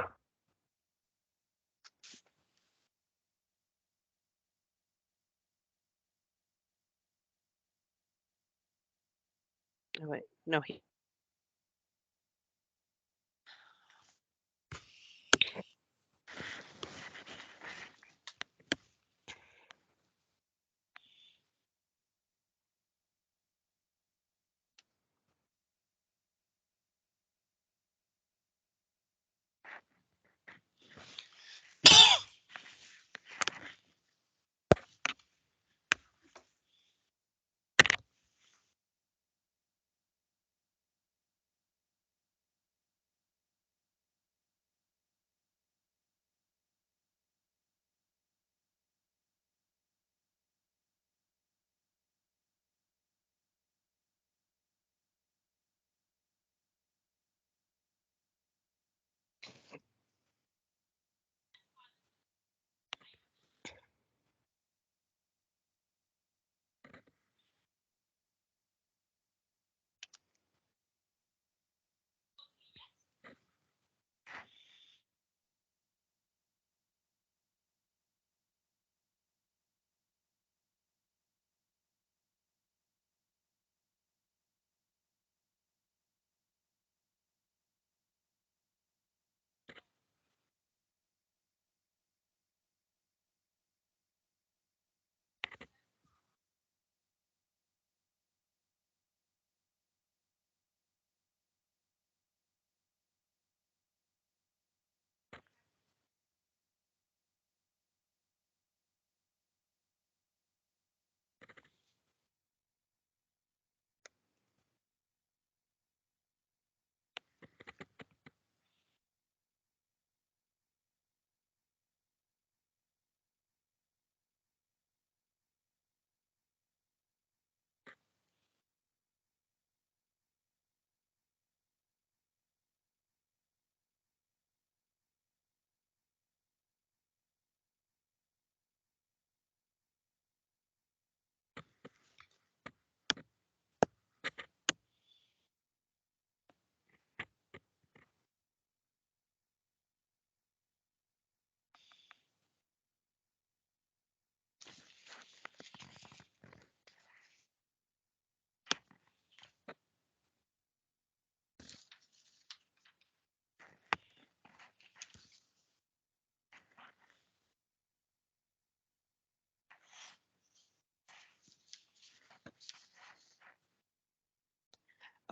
Oh, wait. No, he.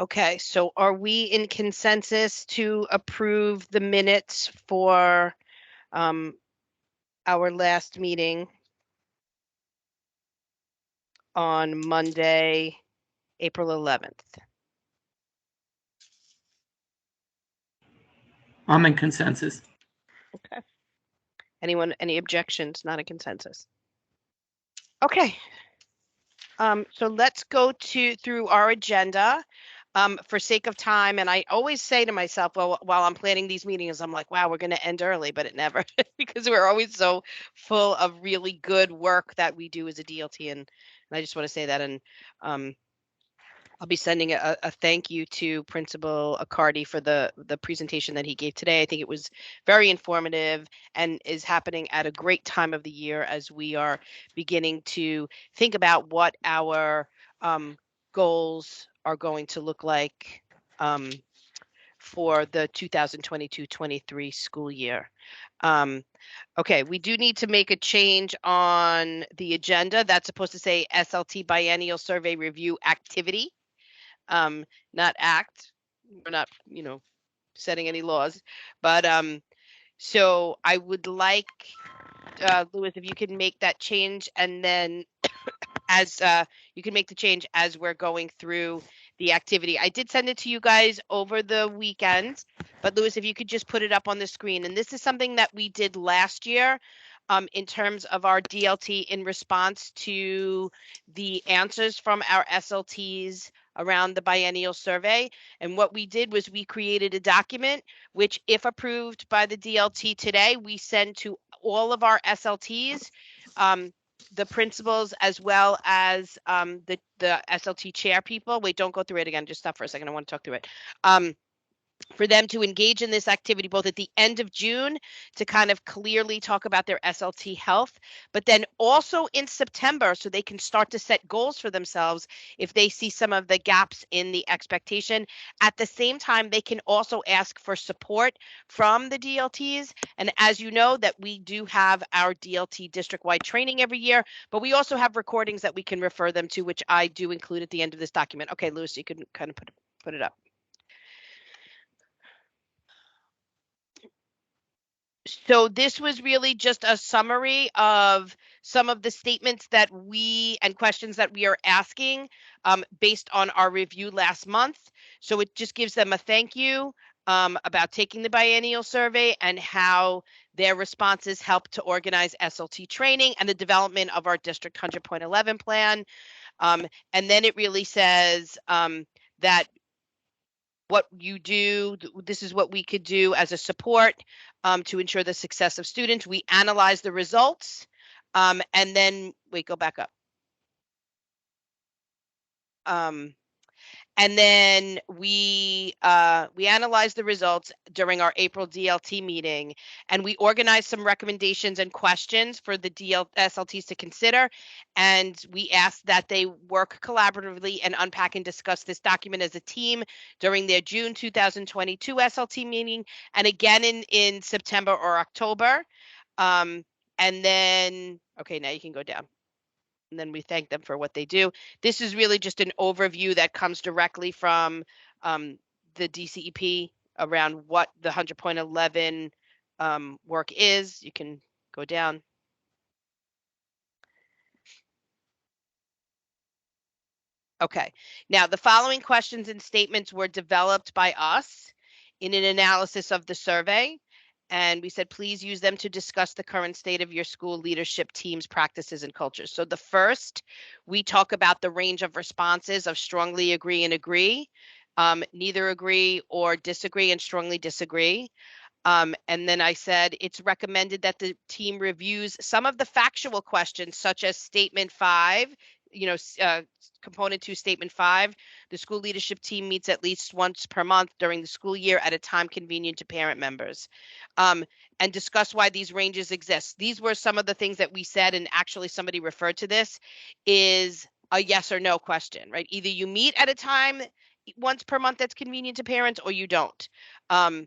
Okay, so are we in consensus to approve the minutes for our last meeting on Monday, April 11th? I'm in consensus. Okay. Anyone, any objections? Not a consensus. Okay. So let's go through our agenda. For sake of time, and I always say to myself, well, while I'm planning these meetings, I'm like, wow, we're going to end early, but it never, because we're always so full of really good work that we do as a DLT, and I just want to say that, and I'll be sending a thank you to Principal Accardi for the presentation that he gave today. I think it was very informative and is happening at a great time of the year as we are beginning to think about what our goals are going to look like for the 2022-23 school year. Okay, we do need to make a change on the agenda. That's supposed to say SLT Biennial Survey Review Activity. Not act. We're not, setting any laws, but so I would like Louis, if you can make that change, and then as you can make the change as we're going through the activity. I did send it to you guys over the weekend, but Louis, if you could just put it up on the screen. And this is something that we did last year in terms of our DLT in response to the answers from our SLTs around the biennial survey. And what we did was we created a document, which if approved by the DLT today, we send to all of our SLTs. The principals as well as the SLT chair people. Wait, don't go through it again. Just stop for a second. I want to talk through it. For them to engage in this activity both at the end of June to kind of clearly talk about their SLT health, but then also in September so they can start to set goals for themselves if they see some of the gaps in the expectation. At the same time, they can also ask for support from the DLTs. And as you know, that we do have our DLT district-wide training every year, but we also have recordings that we can refer them to, which I do include at the end of this document. Okay, Louis, you can kind of put it up. So this was really just a summary of some of the statements that we and questions that we are asking based on our review last month. So it just gives them a thank you about taking the biennial survey and how their responses help to organize SLT training and the development of our District 100.11 plan. And then it really says that what you do, this is what we could do as a support to ensure the success of students. We analyze the results and then, wait, go back up. And then we analyzed the results during our April DLT meeting, and we organized some recommendations and questions for the SLTs to consider. And we asked that they work collaboratively and unpack and discuss this document as a team during their June 2022 SLT meeting, and again in September or October. And then, okay, now you can go down. And then we thank them for what they do. This is really just an overview that comes directly from the DCEP around what the 100.11 work is. You can go down. Okay, now the following questions and statements were developed by us in an analysis of the survey. And we said, please use them to discuss the current state of your school leadership teams, practices, and cultures. So the first, we talk about the range of responses of strongly agree and agree, neither agree or disagree and strongly disagree. And then I said, it's recommended that the team reviews some of the factual questions, such as statement 5, component 2, statement 5, the school leadership team meets at least once per month during the school year at a time convenient to parent members, and discuss why these ranges exist. These were some of the things that we said, and actually somebody referred to this, is a yes or no question, right? Either you meet at a time once per month that's convenient to parents, or you don't. And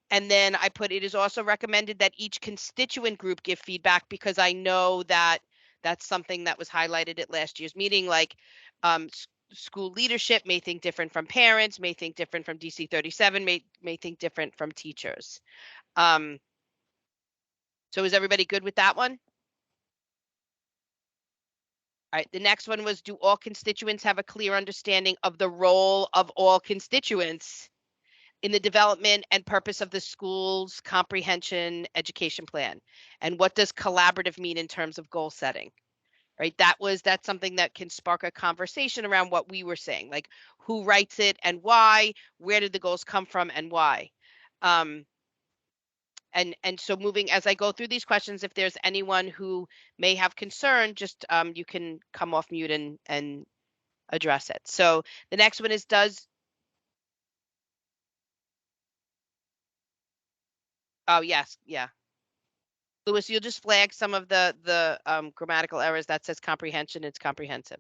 then I put, it is also recommended that each constituent group give feedback, because I know that that's something that was highlighted at last year's meeting, like school leadership may think different from parents, may think different from DC 37, may think different from teachers. So is everybody good with that one? All right, the next one was, do all constituents have a clear understanding of the role of all constituents in the development and purpose of the school's comprehension education plan? And what does collaborative mean in terms of goal setting? Right, that's something that can spark a conversation around what we were saying, like who writes it and why, where did the goals come from and why. And so moving, as I go through these questions, if there's anyone who may have concern, just you can come off mute and address it. So the next one is, oh yes, yeah. Louis, you'll just flag some of the grammatical errors. That says comprehension, it's comprehensive.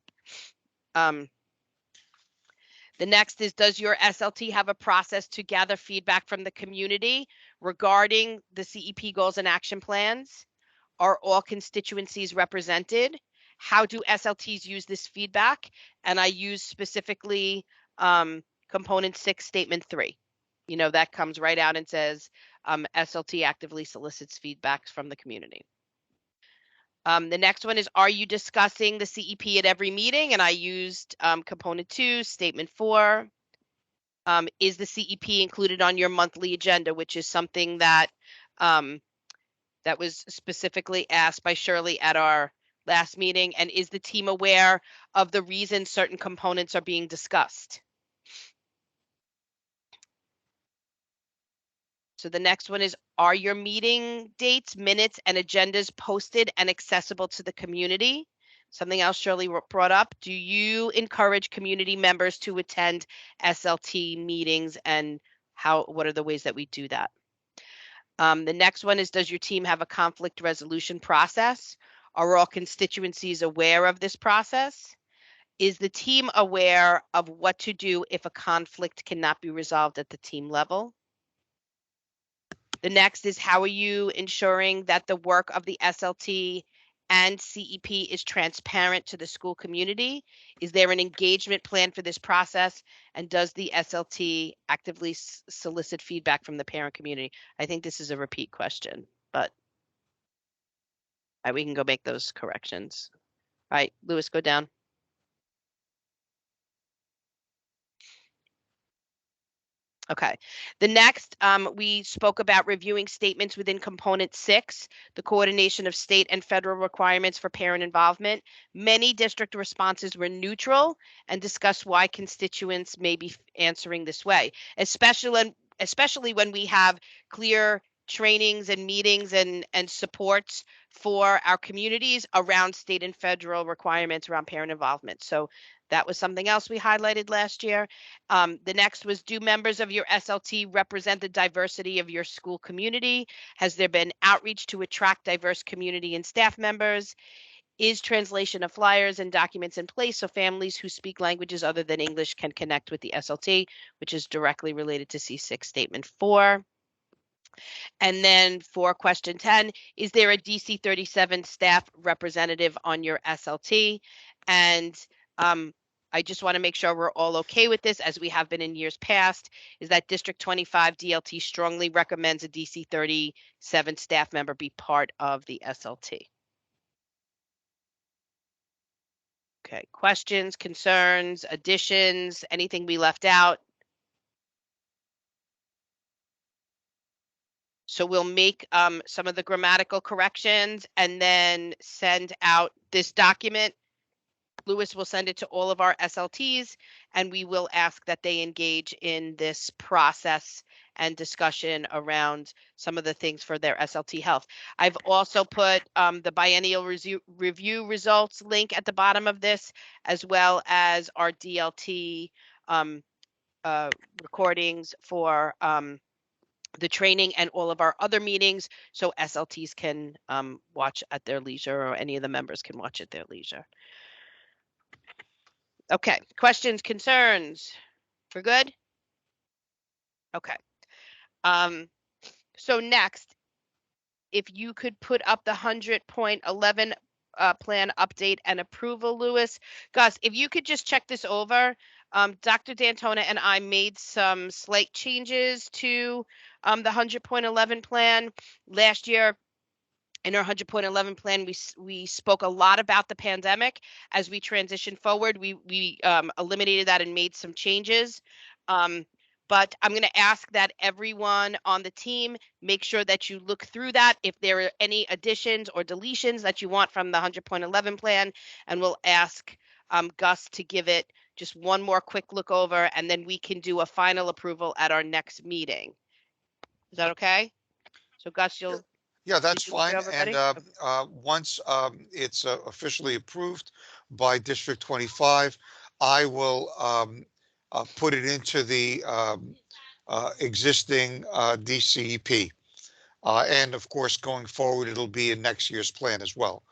The next is, does your SLT have a process to gather feedback from the community regarding the CEP goals and action plans? Are all constituencies represented? How do SLTs use this feedback? And I use specifically component 6, statement 3. You know, that comes right out and says SLT actively solicits feedback from the community. The next one is, are you discussing the CEP at every meeting? And I used component 2, statement 4. Is the CEP included on your monthly agenda, which is something that that was specifically asked by Shirley at our last meeting? And is the team aware of the reason certain components are being discussed? So the next one is, are your meeting dates, minutes, and agendas posted and accessible to the community? Something else Shirley brought up, do you encourage community members to attend SLT meetings, and what are the ways that we do that? The next one is, does your team have a conflict resolution process? Are all constituencies aware of this process? Is the team aware of what to do if a conflict cannot be resolved at the team level? The next is, how are you ensuring that the work of the SLT and CEP is transparent to the school community? Is there an engagement plan for this process? And does the SLT actively solicit feedback from the parent community? I think this is a repeat question, but we can go make those corrections. All right, Louis, go down. Okay. The next, we spoke about reviewing statements within component 6, the coordination of state and federal requirements for parent involvement. Many district responses were neutral and discussed why constituents may be answering this way, especially when we have clear trainings and meetings and supports for our communities around state and federal requirements around parent involvement. So that was something else we highlighted last year. The next was, do members of your SLT represent the diversity of your school community? Has there been outreach to attract diverse community and staff members? Is translation of flyers and documents in place so families who speak languages other than English can connect with the SLT, which is directly related to C6 statement 4? And then for question 10, is there a DC 37 staff representative on your SLT? And I just want to make sure we're all okay with this, as we have been in years past, is that District 25 DLT strongly recommends a DC 37 staff member be part of the SLT. Okay, questions, concerns, additions, anything we left out? So we'll make some of the grammatical corrections and then send out this document. Louis will send it to all of our SLTs, and we will ask that they engage in this process and discussion around some of the things for their SLT health. I've also put the biennial review results link at the bottom of this, as well as our DLT recordings for the training and all of our other meetings, so SLTs can watch at their leisure, or any of the members can watch at their leisure. Okay, questions, concerns? We're good? Okay. So next, if you could put up the 100.11 plan update and approval, Louis. Gus, if you could just check this over. Dr. D'Antona and I made some slight changes to the 100.11 plan last year. In our 100.11 plan, we spoke a lot about the pandemic. As we transition forward, we eliminated that and made some changes. But I'm going to ask that everyone on the team make sure that you look through that. If there are any additions or deletions that you want from the 100.11 plan, and we'll ask Gus to give it just one more quick look over, and then we can do a final approval at our next meeting. Is that okay? So Gus, Yeah, that's did you look it fine. over, And buddy? once it's officially approved by District 25, I will put it into the existing DCEP. And of course, going forward, it'll be in next year's plan as well.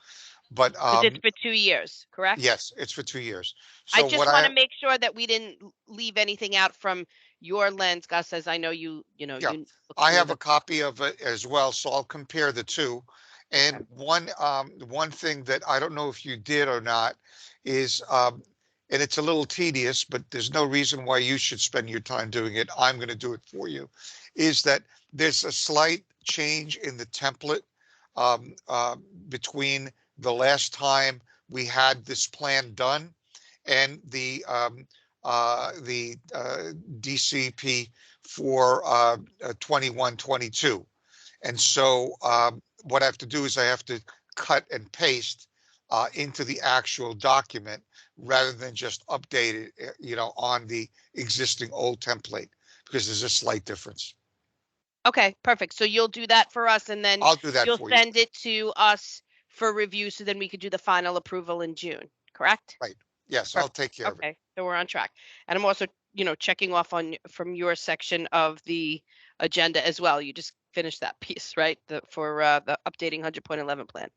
But Because it's for 2 years, correct? yes, it's for 2 years. I So what just want to make sure that we didn't leave anything out from your lens, Gus, as I know you yeah, look I through have a the. copy of it as well, so I'll compare the two. Okay. And one thing that I don't know if you did or not is, and it's a little tedious, but there's no reason why you should spend your time doing it. I'm going to do it for you. Is that there's a slight change in the template um, uh, between the last time we had this plan done and the DCP for 21, 22. And so what I have to do is I have to cut and paste into the actual document rather than just update it, on the existing old template, because there's a slight difference. Okay, perfect. So you'll do that for us, and then I'll do that you'll for you. send it to us for review, so then we could do the final approval in June, correct? Right. Yes, I'll Perfect. take care of it. Okay, so we're on track. And I'm also, checking off from your section of the agenda as well. You just finished that piece, right? For the updating 100.11 plan.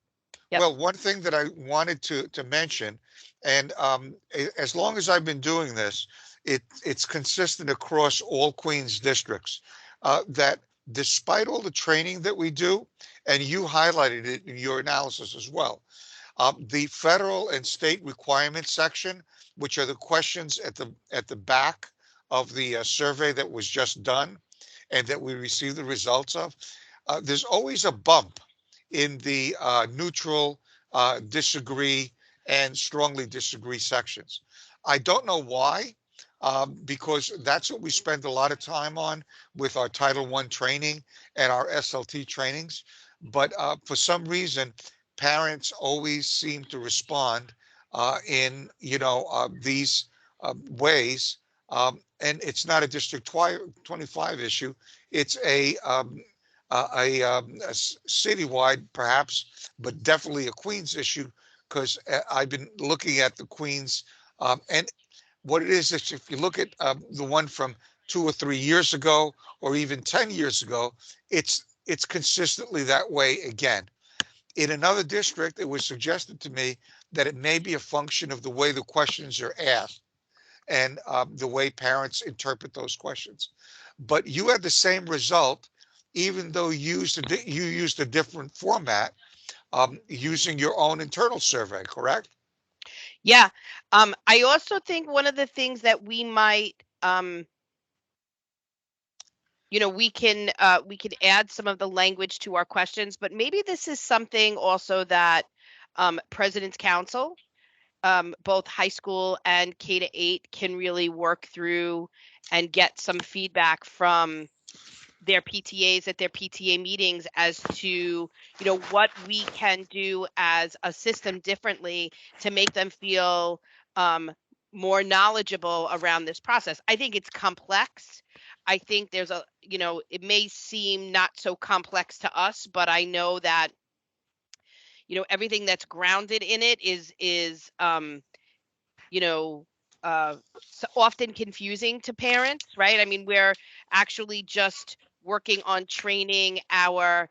Yep. Well, one thing that I wanted to mention, and as long as I've been doing this, it's consistent across all Queens districts, that despite all the training that we do, and you highlighted it in your analysis as well, the federal and state requirements section, which are the questions at the back of the survey that was just done and that we received the results of, there's always a bump in the neutral, disagree, and strongly disagree sections. I don't know why, because that's what we spend a lot of time on with our Title I training and our SLT trainings. But for some reason, parents always seem to respond in these ways. And it's not a District 25 issue. It's a citywide, perhaps, but definitely a Queens issue, because I've been looking at the Queens, and what it is if you look at the one from 2 or 3 years ago, or even 10 years ago, it's consistently that way again. In another district, it was suggested to me that it may be a function of the way the questions are asked and the way parents interpret those questions. But you had the same result, even though you used a different format, using your own internal survey, correct? Yeah. I also think one of the things that we might, we can add some of the language to our questions, but maybe this is something also that President's Council, both high school and K-8, can really work through and get some feedback from their PTAs at their PTA meetings as to, what we can do as a system differently to make them feel more knowledgeable around this process. I think it's complex. I think there's it may seem not so complex to us, but I know that, everything that's grounded in it is so often confusing to parents, right? I mean, we're actually just working on training our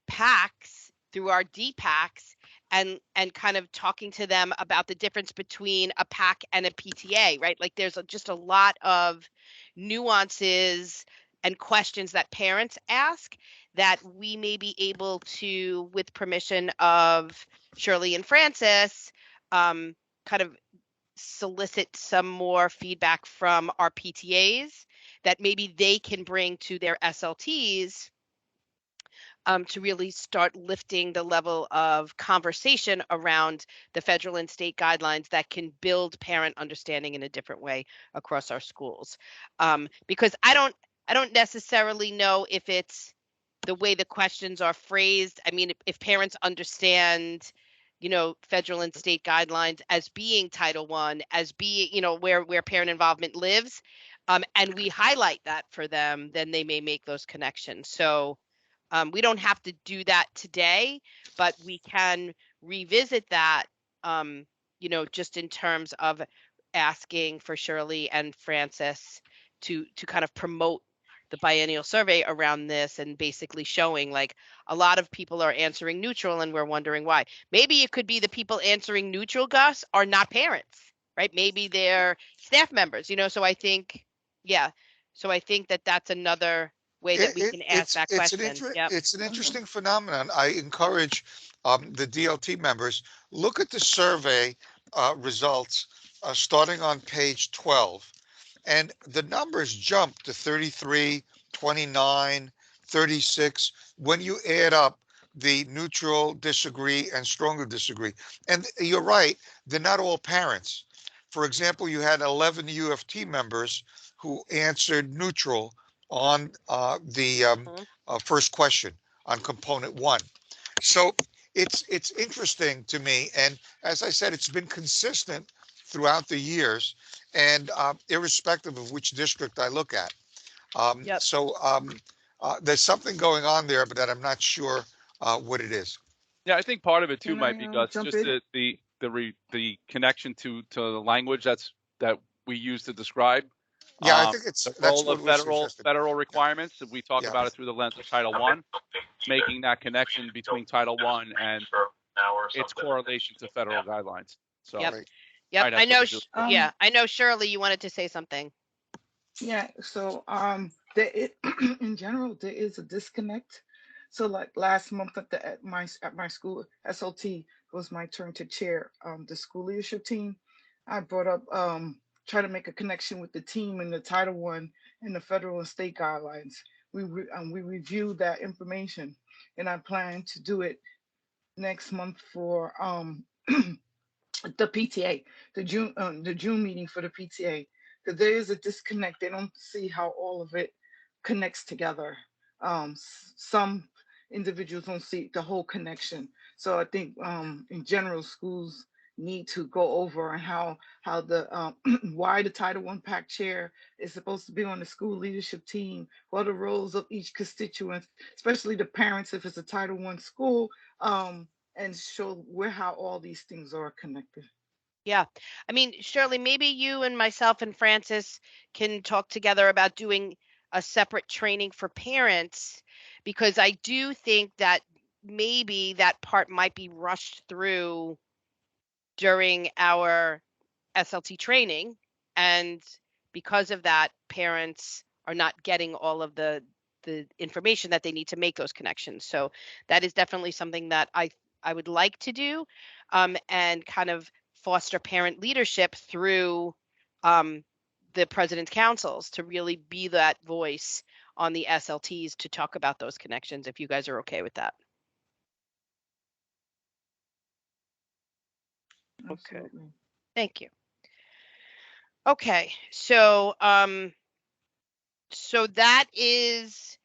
packs through our DPACs and kind of talking to them about the difference between a pack and a PTA, right? Like there's just a lot of nuances and questions that parents ask that we may be able to, with permission of Shirley and Francis, kind of solicit some more feedback from our PTAs that maybe they can bring to their SLTs, to really start lifting the level of conversation around the federal and state guidelines that can build parent understanding in a different way across our schools. Because I don't necessarily know if it's the way the questions are phrased. I mean, if parents understand, federal and state guidelines as being Title I, as being, where parent involvement lives, and we highlight that for them, then they may make those connections. So we don't have to do that today, but we can revisit that, just in terms of asking for Shirley and Francis to kind of promote the biennial survey around this, and basically showing like a lot of people are answering neutral and we're wondering why. Maybe it could be the people answering neutral, Gus, are not parents, right? Maybe they're staff members, so I think, yeah. So I think that that's another way that we can ask that question. Yep. It's an interesting phenomenon. I encourage the DLT members, look at the survey results starting on page 12, and the numbers jump to 33, 29, 36 when you add up the neutral, disagree, and strongly disagree. And you're right, they're not all parents. For example, you had 11 UFT members who answered neutral on the first question on component 1. So it's interesting to me, and as I said, it's been consistent throughout the years, and irrespective of which district I look at. Yep. So there's something going on there, but that I'm not sure what it is. Yeah, I think part of it too Can might I be, Gus, jump just in? the connection to the language that we use to describe. Yeah, I think The that's role what of was suggested. federal requirements. That we talk Yeah. about it through the lens of Title I, making that connection between Title I and its correlation to federal guidelines. So Yep. Right. Yep. might have I know. something to do with it. Yeah, I know. Shirley, you wanted to say something. Yeah, so in general there is a disconnect. So like last month at my school, SLT was my turn to chair the school leadership team. I brought up try to make a connection with the team in the Title I and the federal and state guidelines. We reviewed that information, and I plan to do it next month for the PTA, the June meeting for the PTA, because there is a disconnect. They don't see how all of it connects together. Some individuals don't see the whole connection. So I think in general, schools need to go over and how the why the Title I PAC chair is supposed to be on the school leadership team, what are the roles of each constituent, especially the parents if it's a Title I school. And show how all these things are connected. Yeah. I mean, Shirley, maybe you and myself and Francis can talk together about doing a separate training for parents, because I do think that maybe that part might be rushed through during our SLT training. And because of that, parents are not getting all of the information that they need to make those connections. So that is definitely something that I would like to do, and kind of foster parent leadership through the president's councils to really be that voice on the SLTs to talk about those connections, if you guys are okay with that. Absolutely. Okay. Thank you. Okay, so that is,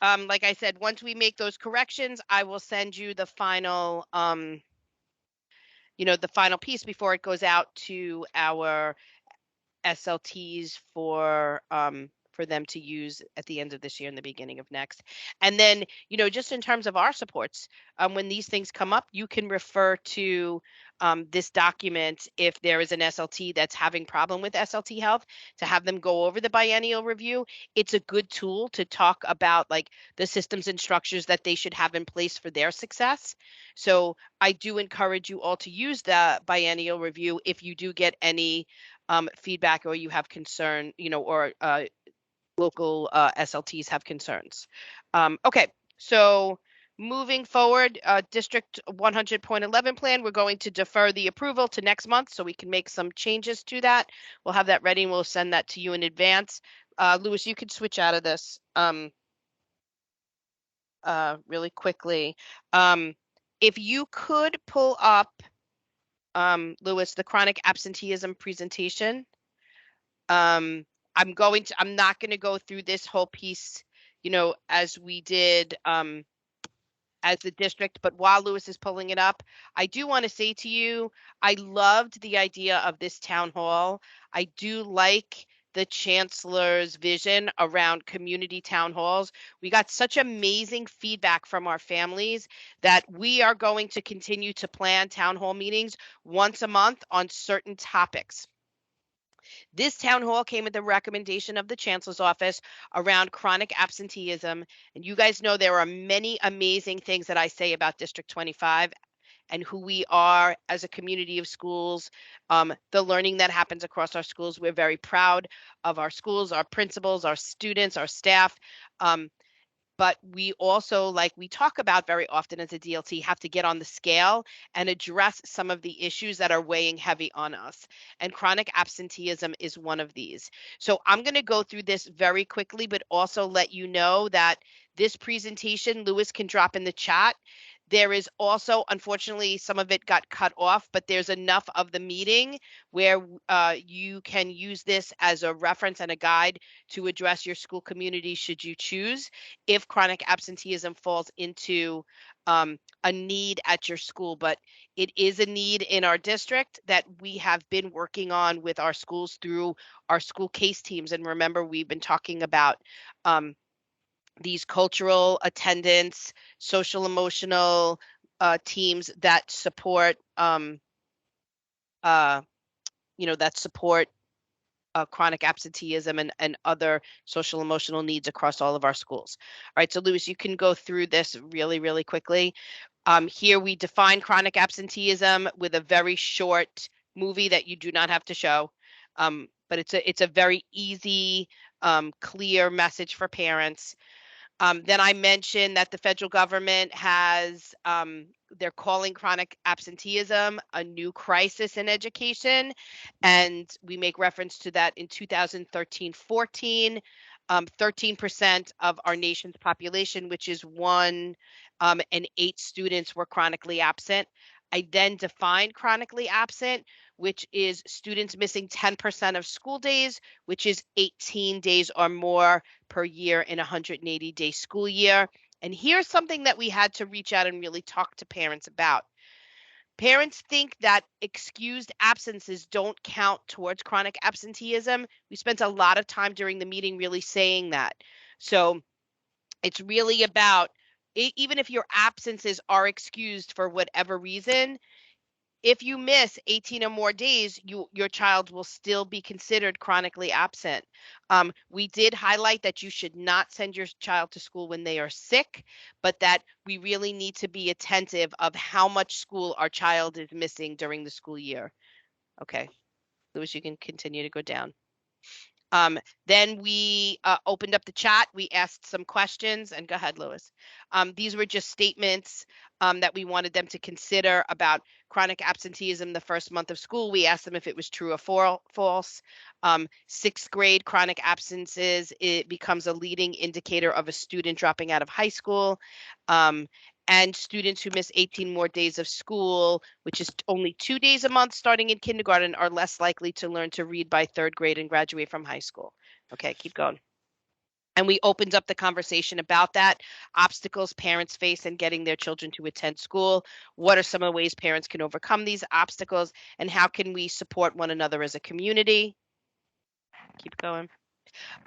like I said, once we make those corrections, I will send you the final the final piece before it goes out to our SLTs for them to use at the end of this year and the beginning of next. And then, just in terms of our supports, when these things come up, you can refer to this document if there is an SLT that's having problem with SLT health, to have them go over the biennial review. It's a good tool to talk about like the systems and structures that they should have in place for their success. So I do encourage you all to use the biennial review if you do get any feedback, or you have concern, or local SLTs have concerns. Okay, So moving forward, District 100.11 plan, we're going to defer the approval to next month so we can make some changes to that. We'll have that ready and we'll send that to you in advance. Louis, you could switch out of this really quickly. If you could pull up, Louis, the chronic absenteeism presentation. I'm not going to go through this whole piece, as we did as the district, but while Louis is pulling it up, I do want to say to you, I loved the idea of this town hall. I do like the chancellor's vision around community town halls. We got such amazing feedback from our families that we are going to continue to plan town hall meetings once a month on certain topics. This town hall came with a recommendation of the chancellor's office around chronic absenteeism. And you guys know there are many amazing things that I say about District 25 and who we are as a community of schools, the learning that happens across our schools. We're very proud of our schools, our principals, our students, our staff. But we also, like we talk about very often as a DLT, have to get on the scale and address some of the issues that are weighing heavy on us. And chronic absenteeism is one of these. So I'm going to go through this very quickly, but also let you know that this presentation, Louis can drop in the chat. There is also, unfortunately, some of it got cut off, but there's enough of the meeting where you can use this as a reference and a guide to address your school community should you choose, if chronic absenteeism falls into a need at your school. But it is a need in our district that we have been working on with our schools through our school case teams. And remember, we've been talking about these cultural attendance, social emotional teams that support chronic absenteeism and other social emotional needs across all of our schools. All right, so Louis, you can go through this really, really quickly. Here we define chronic absenteeism with a very short movie that you do not have to show, but it's a very easy, clear message for parents. Then I mentioned that the federal government has, they're calling chronic absenteeism a new crisis in education. And we make reference to that in 2013-14. 13% of our nation's population, which is 1 in 8 students, were chronically absent. I then defined chronically absent, which is students missing 10% of school days, which is 18 days or more per year in a 180-day school year. And here's something that we had to reach out and really talk to parents about. Parents think that excused absences don't count towards chronic absenteeism. We spent a lot of time during the meeting really saying that. So it's really about, even if your absences are excused for whatever reason, if you miss 18 or more days, your child will still be considered chronically absent. We did highlight that you should not send your child to school when they are sick, but that we really need to be attentive of how much school our child is missing during the school year. Okay, Louis, you can continue to go down. Then we opened up the chat. We asked some questions, and go ahead, Louis. These were just statements that we wanted them to consider about chronic absenteeism the first month of school. We asked them if it was true or false. 6th grade chronic absences, it becomes a leading indicator of a student dropping out of high school. And students who miss 18 more days of school, which is only 2 days a month starting in kindergarten, are less likely to learn to read by 3rd grade and graduate from high school. Okay, keep going. And we opened up the conversation about that, obstacles parents face in getting their children to attend school. What are some of the ways parents can overcome these obstacles, and how can we support one another as a community? Keep going.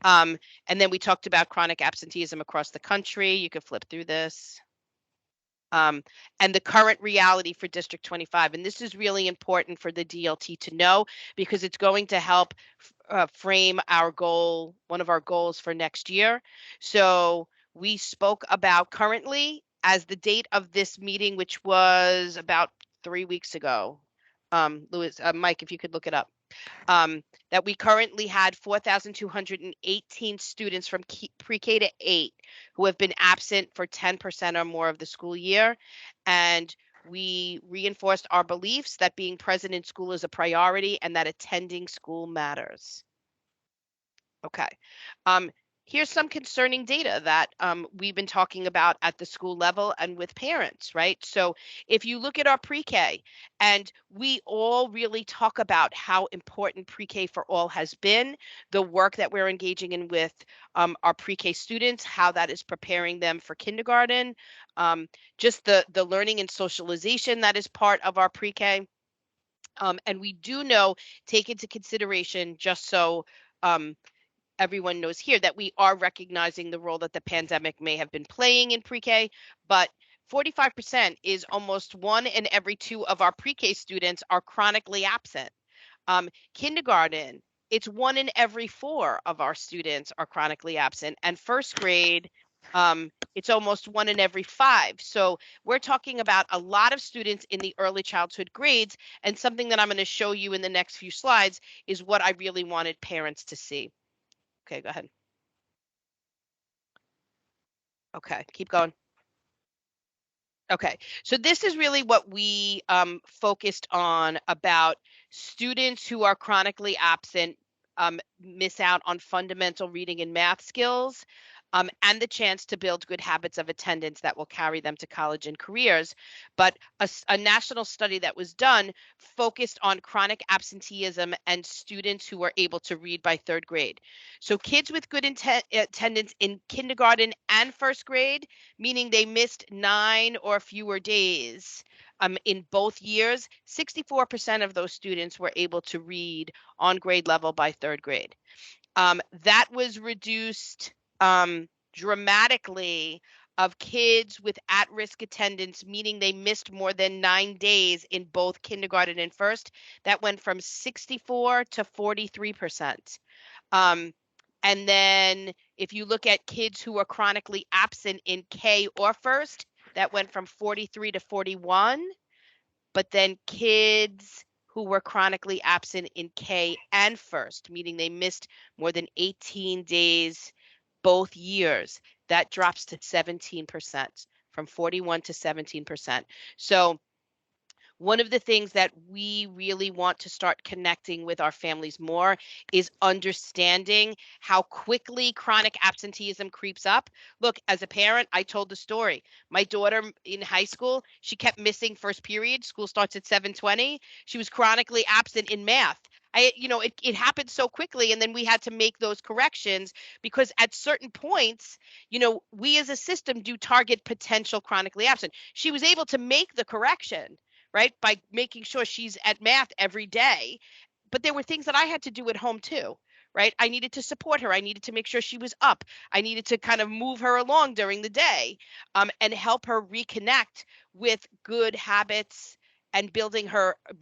And then we talked about chronic absenteeism across the country. You can flip through this. And the current reality for District 25. And this is really important for the DLT to know, because it's going to help frame our goal, one of our goals for next year. So we spoke about currently as the date of this meeting, which was about 3 weeks ago. Louis, Mike, if you could look it up. that we currently had 4,218 students from pre-K to 8 who have been absent for 10% or more of the school year. And we reinforced our beliefs that being present in school is a priority and that attending school matters. Okay. Here's some concerning data that we've been talking about at the school level and with parents, right? So if you look at our pre-K, and we all really talk about how important pre-K for all has been, the work that we're engaging in with our pre-K students, how that is preparing them for kindergarten, just the learning and socialization that is part of our pre-K. And we do know, take into consideration, just so everyone knows here, that we are recognizing the role that the pandemic may have been playing in pre-K, but 45% is almost 1 in every 2 of our pre-K students are chronically absent. Kindergarten, it's 1 in every 4 of our students are chronically absent, and first grade, it's almost 1 in every 5. So we're talking about a lot of students in the early childhood grades, and something that I'm going to show you in the next few slides is what I really wanted parents to see. Okay, go ahead. Okay, keep going. Okay, so this is really what we focused on about students who are chronically absent, miss out on fundamental reading and math skills, and the chance to build good habits of attendance that will carry them to college and careers. But a national study that was done focused on chronic absenteeism and students who were able to read by 3rd grade. So kids with good attendance in kindergarten and first grade, meaning they missed 9 or fewer days in both years, 64% of those students were able to read on grade level by 3rd grade. That was reduced dramatically of kids with at-risk attendance, meaning they missed more than 9 days in both kindergarten and first. That went from 64 to 43%. And then if you look at kids who are chronically absent in K or first, that went from 43 to 41. But then kids who were chronically absent in K and first, meaning they missed more than 18 days both years, that drops to 17%, from 41 to 17%. So one of the things that we really want to start connecting with our families more is understanding how quickly chronic absenteeism creeps up. Look, as a parent, I told the story. My daughter in high school, she kept missing first period. School starts at 7:20. She was chronically absent in math. It happened so quickly, and then we had to make those corrections because at certain points, we as a system do target potential chronically absent. She was able to make the correction, right, by making sure she's at math every day. But there were things that I had to do at home too, right? I needed to support her. I needed to make sure she was up. I needed to kind of move her along during the day, and help her reconnect with good habits and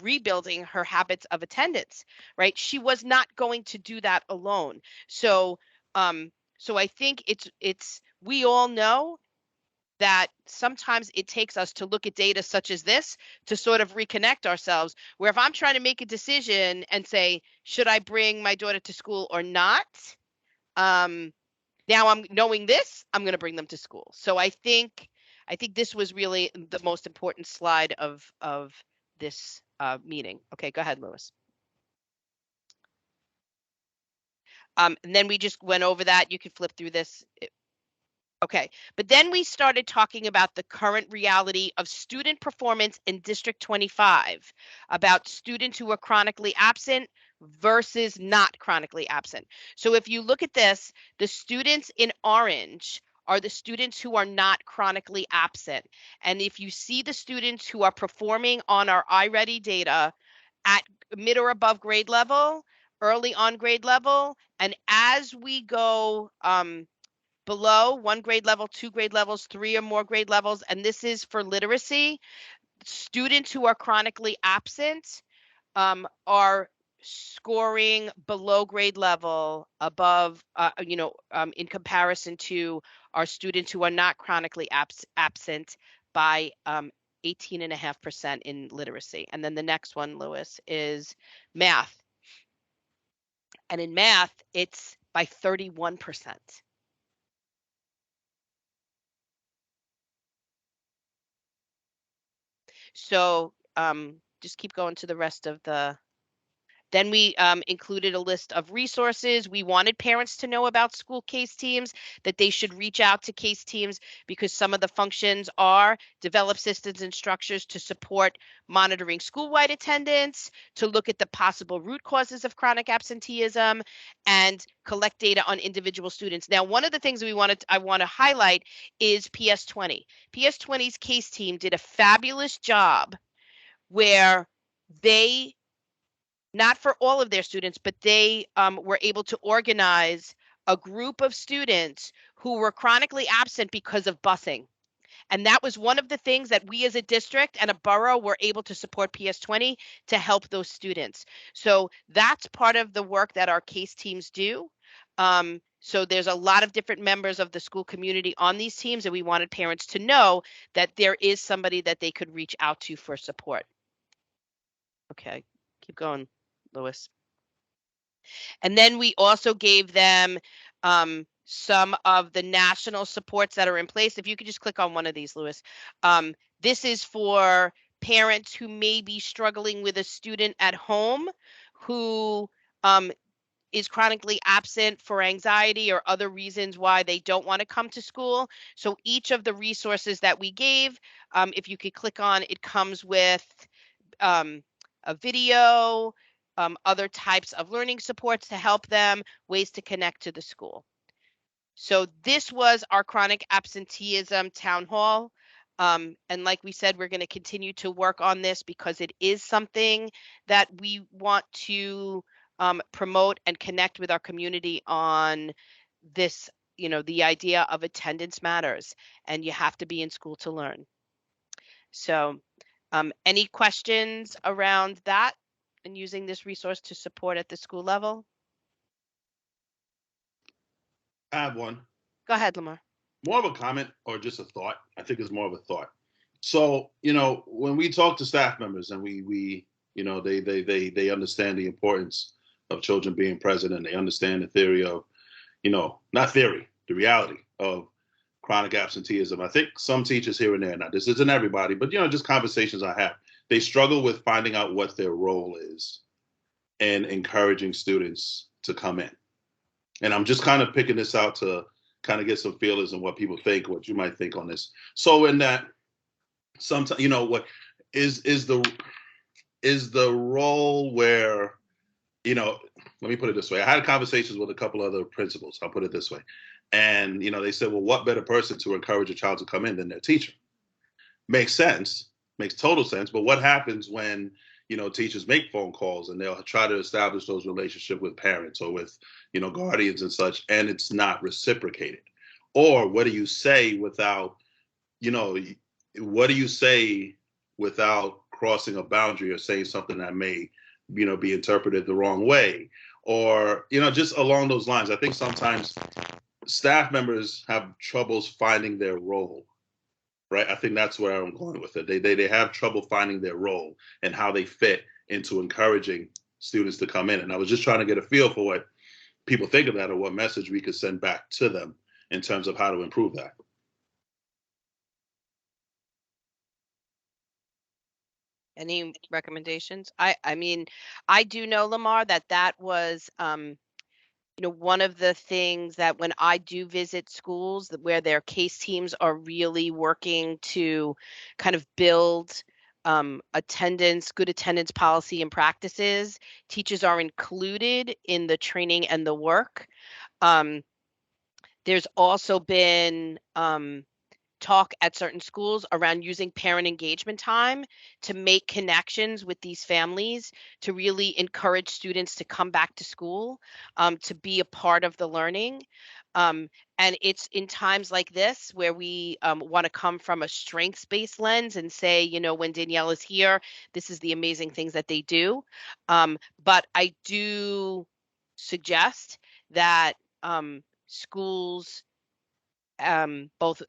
rebuilding her habits of attendance, right? She was not going to do that alone. So I think we all know that sometimes it takes us to look at data such as this to sort of reconnect ourselves, where if I'm trying to make a decision and say, should I bring my daughter to school or not? Now I'm knowing this, I'm going to bring them to school. So I think this was really the most important slide of this meeting. Okay, go ahead, Lewis. And then we just went over that. You can flip through this. Okay, but then we started talking about the current reality of student performance in District 25, about students who are chronically absent versus not chronically absent. So if you look at this, the students in orange are the students who are not chronically absent. And if you see the students who are performing on our iReady data at mid or above grade level, early on grade level, and as we go below 1 grade level, 2 grade levels, 3 or more grade levels, and this is for literacy, students who are chronically absent are scoring below grade level, above, in comparison to our students who are not chronically absent by 18.5% in literacy. And then the next one, Lewis, is math. And in math, it's by 31%. So just keep going to the rest of the. Then we included a list of resources. We wanted parents to know about school case teams, that they should reach out to case teams because some of the functions are develop systems and structures to support monitoring school-wide attendance, to look at the possible root causes of chronic absenteeism, and collect data on individual students. Now, one of the things I want to highlight is PS20. PS20's case team did a fabulous job where they, not for all of their students, but they were able to organize a group of students who were chronically absent because of busing. And that was one of the things that we as a district and a borough were able to support PS20 to help those students. So that's part of the work that our case teams do. So there's a lot of different members of the school community on these teams, and we wanted parents to know that there is somebody that they could reach out to for support. Okay, keep going, Louis. And then we also gave them some of the national supports that are in place. If you could just click on one of these, Louis. This is for parents who may be struggling with a student at home who is chronically absent for anxiety or other reasons why they don't want to come to school. So each of the resources that we gave, if you could click on, it comes with a video, other types of learning supports to help them, ways to connect to the school. So this was our chronic absenteeism town hall. And like we said, we're going to continue to work on this because it is something that we want to promote and connect with our community on. This, the idea of attendance matters, and you have to be in school to learn. So any questions around that and using this resource to support at the school level? I have one. Go ahead, Lamar. More of a comment or just a thought. I think it's more of a thought. So, when we talk to staff members and we they understand the importance of children being present, and they understand the theory of, not theory, the reality of chronic absenteeism. I think some teachers here and there, now this isn't everybody, but just conversations I have, they struggle with finding out what their role is and encouraging students to come in. And I'm just kind of picking this out to kind of get some feelers on what people think, what you might think on this. So in that, sometimes, what is the role where, let me put it this way. I had conversations with a couple other principals. I'll put it this way. And, they said, well, what better person to encourage a child to come in than their teacher? Makes sense. Makes total sense. But what happens when, teachers make phone calls and they'll try to establish those relationships with parents or with, guardians and such, and it's not reciprocated? Or what do you say without, what do you say without crossing a boundary or saying something that may, be interpreted the wrong way? Or, just along those lines. I think sometimes staff members have troubles finding their role. Right. I think that's where I'm going with it. They have trouble finding their role and how they fit into encouraging students to come in. And I was just trying to get a feel for what people think of that, or what message we could send back to them in terms of how to improve that. Any recommendations? I mean, I do know, Lamar, that was one of the things that when I do visit schools where their case teams are really working to kind of build good attendance policy and practices, teachers are included in the training and the work. There's also been talk at certain schools around using parent engagement time to make connections with these families, to really encourage students to come back to school, to be a part of the learning. And it's in times like this where we want to come from a strengths-based lens and say, when Danielle is here, this is the amazing things that they do. But I do suggest that schools, both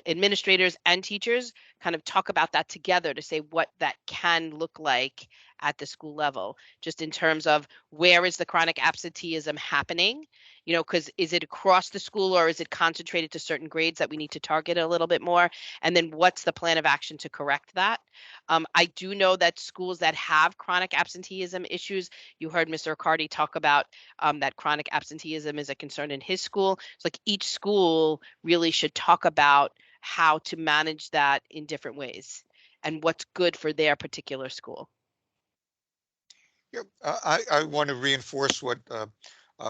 administrators and teachers, kind of talk about that together to say what that can look like at the school level, just in terms of where is the chronic absenteeism happening? Because is it across the school or is it concentrated to certain grades that we need to target a little bit more? And then what's the plan of action to correct that? I do know that schools that have chronic absenteeism issues, you heard Mr. Riccardi talk about that chronic absenteeism is a concern in his school. It's like each school really should talk about how to manage that in different ways and what's good for their particular school. Yeah, I want to reinforce what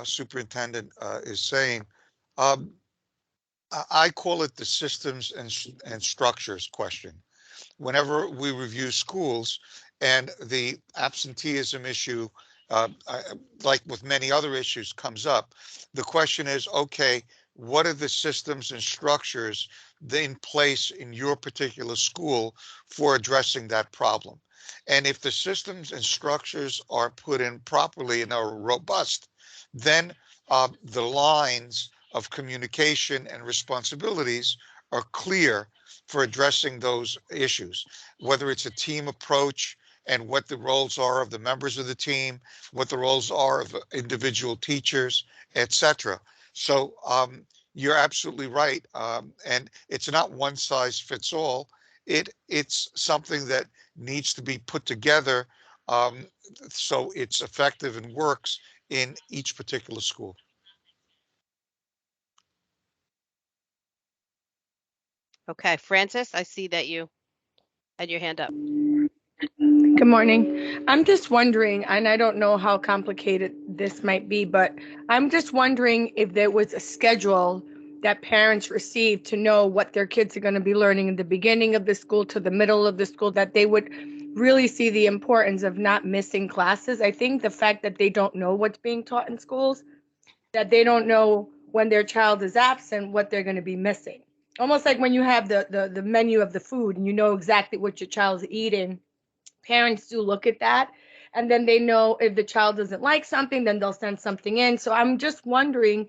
Superintendent is saying. Um, I call it the systems and structures question. Whenever we review schools and the absenteeism issue, like with many other issues, comes up, the question is, okay, what are the systems and structures in place in your particular school for addressing that problem? And if the systems and structures are put in properly and are robust, then the lines of communication and responsibilities are clear for addressing those issues, whether it's a team approach and what the roles are of the members of the team, what the roles are of individual teachers, etc. So you're absolutely right. And it's not one size fits all. It's something that needs to be put together so it's effective and works in each particular school. Okay, Francis, I see that you had your hand up. Good morning. I'm just wondering, and I don't know how complicated this might be, but I'm just wondering if there was a schedule that parents receive to know what their kids are going to be learning in the beginning of the school to the middle of the school, that they would really see the importance of not missing classes. I think the fact that they don't know what's being taught in schools, that they don't know when their child is absent, what they're going to be missing. Almost like when you have the menu of the food and you know exactly what your child's eating. Parents do look at that, and then they know if the child doesn't like something, then they'll send something in. So I'm just wondering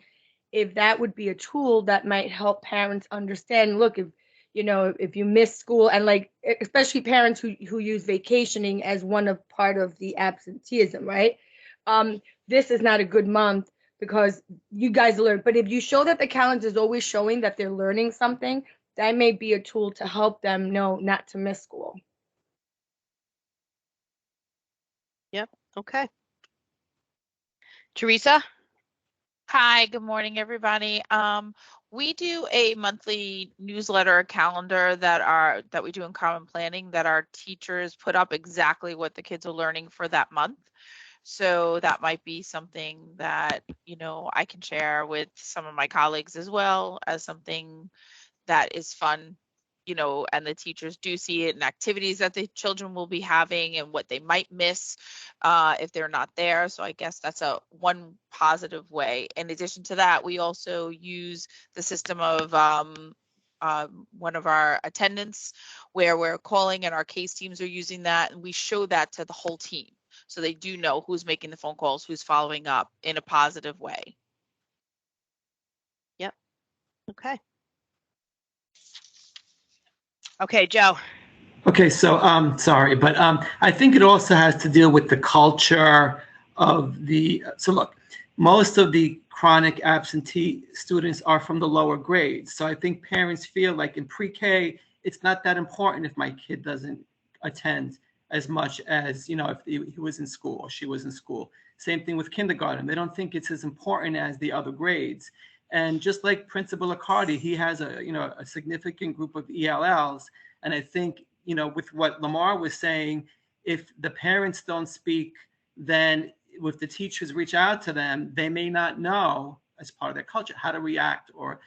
if that would be a tool that might help parents understand, look, if you miss school, and like especially parents who use vacationing as one of part of the absenteeism, right? This is not a good month because you guys learn. But if you show that the calendar is always showing that they're learning something, that may be a tool to help them know not to miss school. Yep. Okay. Teresa? Hi, good morning, everybody. We do a monthly newsletter calendar that we do in common planning that our teachers put up exactly what the kids are learning for that month. So that might be something that, I can share with some of my colleagues as well as something that is fun, and the teachers do see it in activities that the children will be having and what they might miss if they're not there. So I guess that's one positive way. In addition to that, we also use the system of one of our attendants where we're calling and our case teams are using that, and we show that to the whole team. So they do know who's making the phone calls, who's following up in a positive way. Yep. Okay. Okay, Joe. Okay, so sorry, but I think it also has to deal with the culture of so look, most of the chronic absentee students are from the lower grades. So I think parents feel like in pre-K, it's not that important if my kid doesn't attend as much as, if he was in school or she was in school. Same thing with kindergarten. They don't think it's as important as the other grades. And just like Principal Accardi, he has a significant group of ELLs. And I think, with what Lamar was saying, if the parents don't speak, then if the teachers reach out to them, they may not know as part of their culture how to react or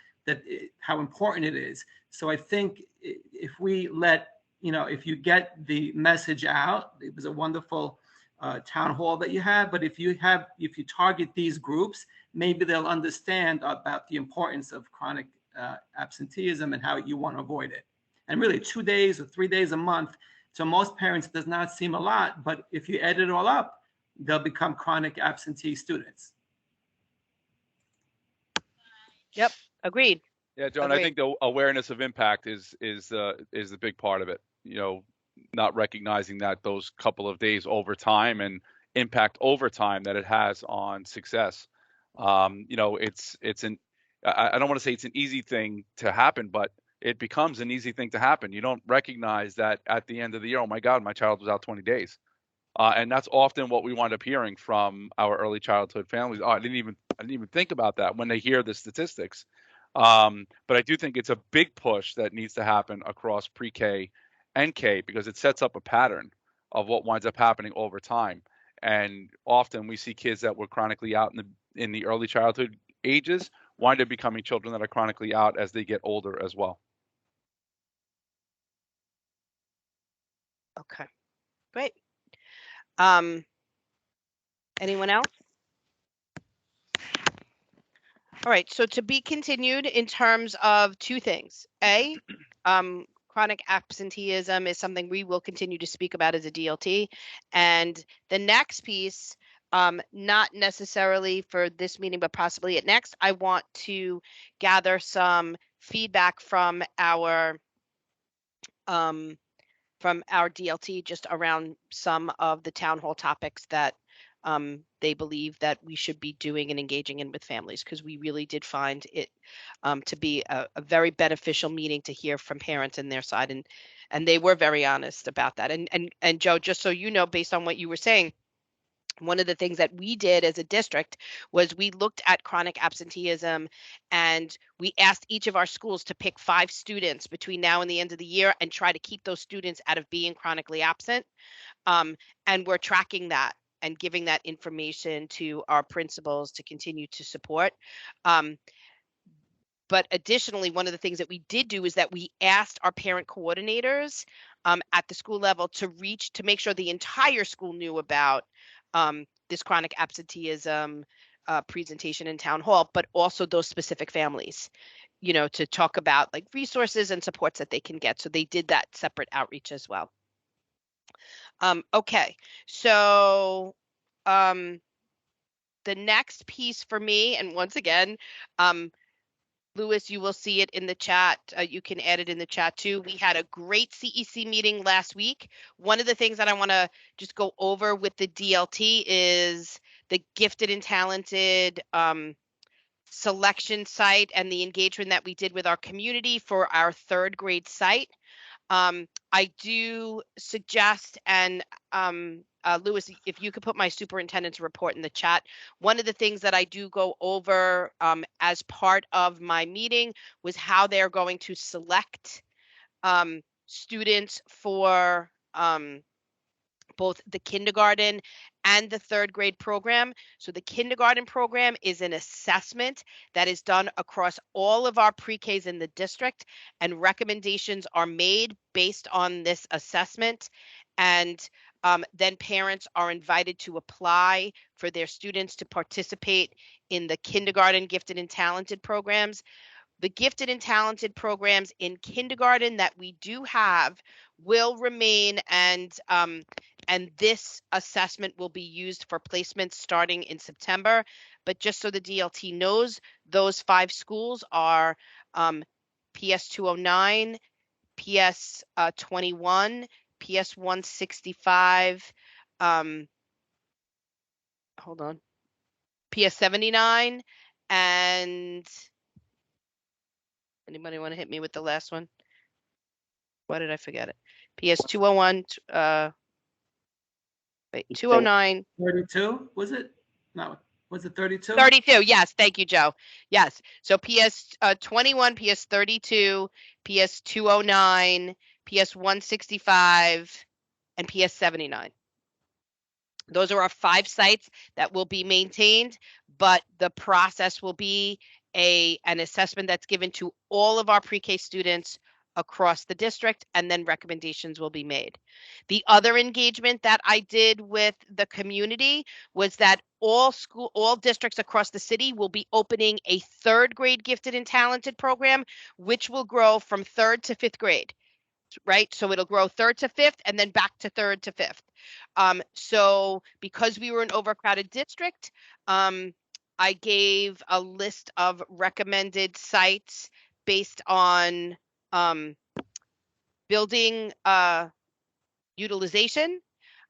how important it is. So I think if we if you get the message out, it was a wonderful town hall that you had, but if you target these groups, maybe they'll understand about the importance of chronic absenteeism and how you want to avoid it. And really 2 days or 3 days a month, to most parents does not seem a lot, but if you add it all up, they'll become chronic absentee students. Yep, agreed. Yeah, John, I think the awareness of impact is the big part of it. not recognizing that those couple of days over time and impact over time that it has on success. I don't want to say it's an easy thing to happen, but it becomes an easy thing to happen. You don't recognize that at the end of the year, oh my God, my child was out 20 days. And that's often what we wind up hearing from our early childhood families. Oh, I didn't even think about that when they hear the statistics. But I do think it's a big push that needs to happen across pre-K and K, because it sets up a pattern of what winds up happening over time. And often we see kids that were chronically out in the early childhood ages wind up becoming children that are chronically out as they get older as well. Okay, great. Anyone else? All right, so to be continued in terms of two things. Chronic absenteeism is something we will continue to speak about as a DLT. And the next piece, not necessarily for this meeting, but possibly at next, I want to gather some feedback from our DLT just around some of the town hall topics that they believe that we should be doing and engaging in with families, because we really did find it to be a very beneficial meeting to hear from parents and their side, and they were very honest about that. And Joe, just so you know, based on what you were saying, one of the things that we did as a district was we looked at chronic absenteeism, and we asked each of our schools to pick 5 students between now and the end of the year and try to keep those students out of being chronically absent. And we're tracking that and giving that information to our principals to continue to support. But additionally, one of the things that we did do is that we asked our parent coordinators at the school level to make sure the entire school knew about this chronic absenteeism presentation in town hall, but also those specific families, to talk about like resources and supports that they can get. So they did that separate outreach as well. Okay, so the next piece for me, and once again, Louis, you will see it in the chat. You can add it in the chat too. We had a great CEC meeting last week. One of the things that I want to just go over with the DLT is the gifted and talented selection site and the engagement that we did with our community for our 3rd grade site. I do suggest, and Louis, if you could put my superintendent's report in the chat. One of the things that I do go over as part of my meeting was how they're going to select students for both the kindergarten and the 3rd grade program. So the kindergarten program is an assessment that is done across all of our pre-Ks in the district, and recommendations are made based on this assessment. And then parents are invited to apply for their students to participate in the kindergarten gifted and talented programs. The gifted and talented programs in kindergarten that we do have will remain, and this assessment will be used for placements starting in September. But just so the DLT knows, those 5 schools are PS 209, PS 21, PS 165, hold on, PS 79, and anybody want to hit me with the last one? Why did I forget it? PS 201, wait, 209. 32, was it? No, was it 32? 32, yes, thank you, Joe. Yes, so PS 21, PS 32, PS 209, PS 165, and PS 79. Those are our 5 sites that will be maintained, but the process will be an assessment that's given to all of our pre-K students across the district, and then recommendations will be made. The other engagement that I did with the community was that all districts across the city will be opening a 3rd grade gifted and talented program, which will grow from 3rd to 5th grade. Right, so it'll grow 3rd to 5th and then back to 3rd to 5th. So because we were an overcrowded district, I gave a list of recommended sites based on building utilization.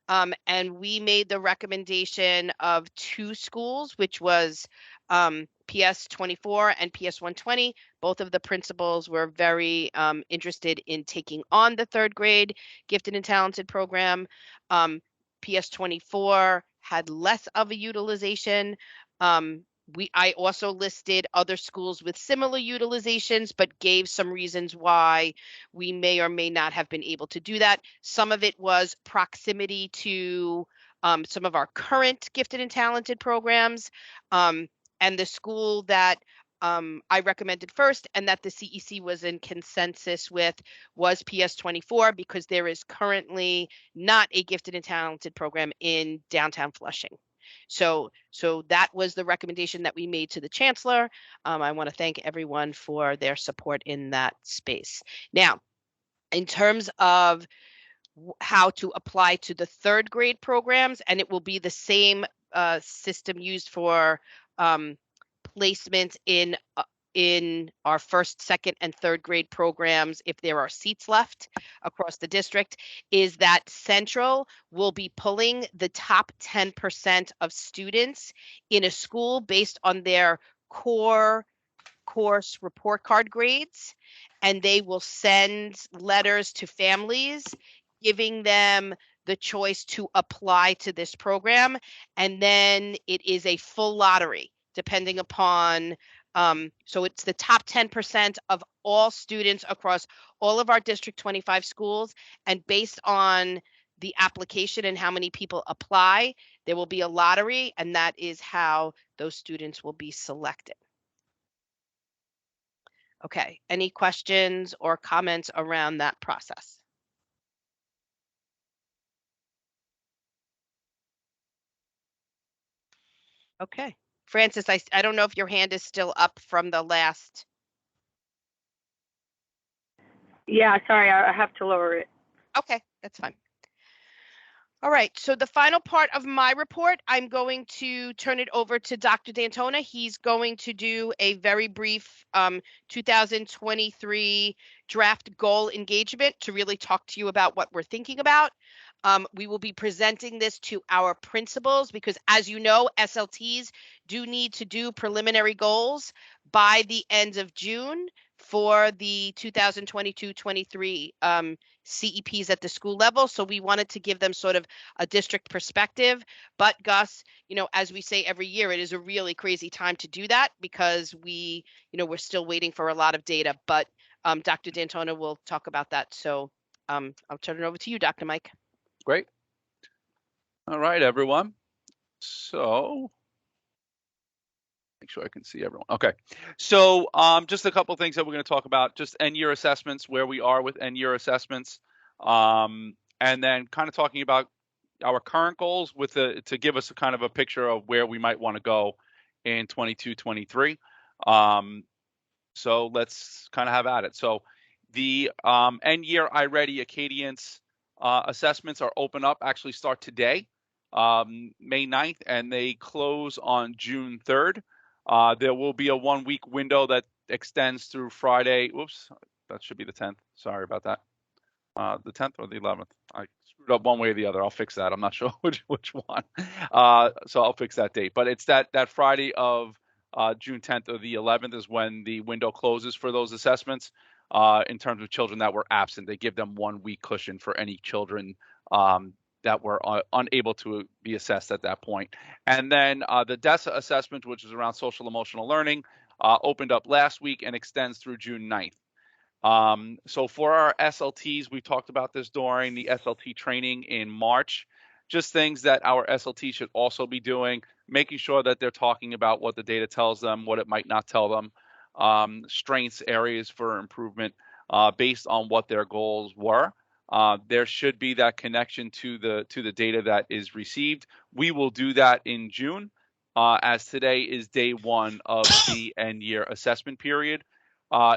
And we made the recommendation of 2 schools, which was PS 24 and PS 120. Both of the principals were very interested in taking on the 3rd grade gifted and talented program. PS 24 had less of a utilization. I also listed other schools with similar utilizations, but gave some reasons why we may or may not have been able to do that. Some of it was proximity to some of our current gifted and talented programs, and the school that I recommended first and that the CEC was in consensus with was PS 24, because there is currently not a gifted and talented program in downtown Flushing. So that was the recommendation that we made to the chancellor. I want to thank everyone for their support in that space. Now, in terms of how to apply to the 3rd grade programs, and it will be the same system used for placement in our 1st, 2nd, and 3rd grade programs if there are seats left across the district, is that Central will be pulling the top 10% of students in a school based on their core course report card grades, and they will send letters to families giving them the choice to apply to this program. And then it is a full lottery depending upon so it's the top 10% of all students across all of our District 25 schools, and based on the application and how many people apply, there will be a lottery, and that is how those students will be selected. Okay, any questions or comments around that process? Okay, Francis, I don't know if your hand is still up from the last. Yeah, sorry, I have to lower it. Okay, that's fine. All right, so the final part of my report, I'm going to turn it over to Dr. D'Antona. He's going to do a very brief 2023 draft goal engagement to really talk to you about what we're thinking about. We will be presenting this to our principals because, as you know, SLTs do need to do preliminary goals by the end of June for the 2022-23 CEPs at the school level. So we wanted to give them sort of a district perspective. But Gus, as we say every year, it is a really crazy time to do that because we're still waiting for a lot of data. But Dr. D'Antona will talk about that. So I'll turn it over to you, Dr. Mike. Great. All right, everyone. So make sure I can see everyone. Okay. So just a couple of things that we're going to talk about, just end-year assessments, where we are with end-year assessments, and then kind of talking about our current goals to give us a kind of a picture of where we might want to go in 22-23. So let's kind of have at it. So the end-year iReady Acadience assessments are open up, actually start today, May 9th, and they close on June 3rd. There will be a 1-week window that extends through Friday. Whoops, that should be the 10th. Sorry about that. The 10th or the 11th. I screwed up one way or the other. I'll fix that. I'm not sure which one. So I'll fix that date. But it's that Friday of June 10th or the 11th is when the window closes for those assessments. In terms of children that were absent, they give them 1-week cushion for any children that were unable to be assessed at that point. And then the DESA assessment, which is around social emotional learning, opened up last week and extends through June 9th. So for our SLTs, we talked about this during the SLT training in March, just things that our SLT should also be doing, making sure that they're talking about what the data tells them, what it might not tell them, strengths, areas for improvement based on what their goals were. There should be that connection to the data that is received. We will do that in June, as today is day 1 of the end-year assessment period.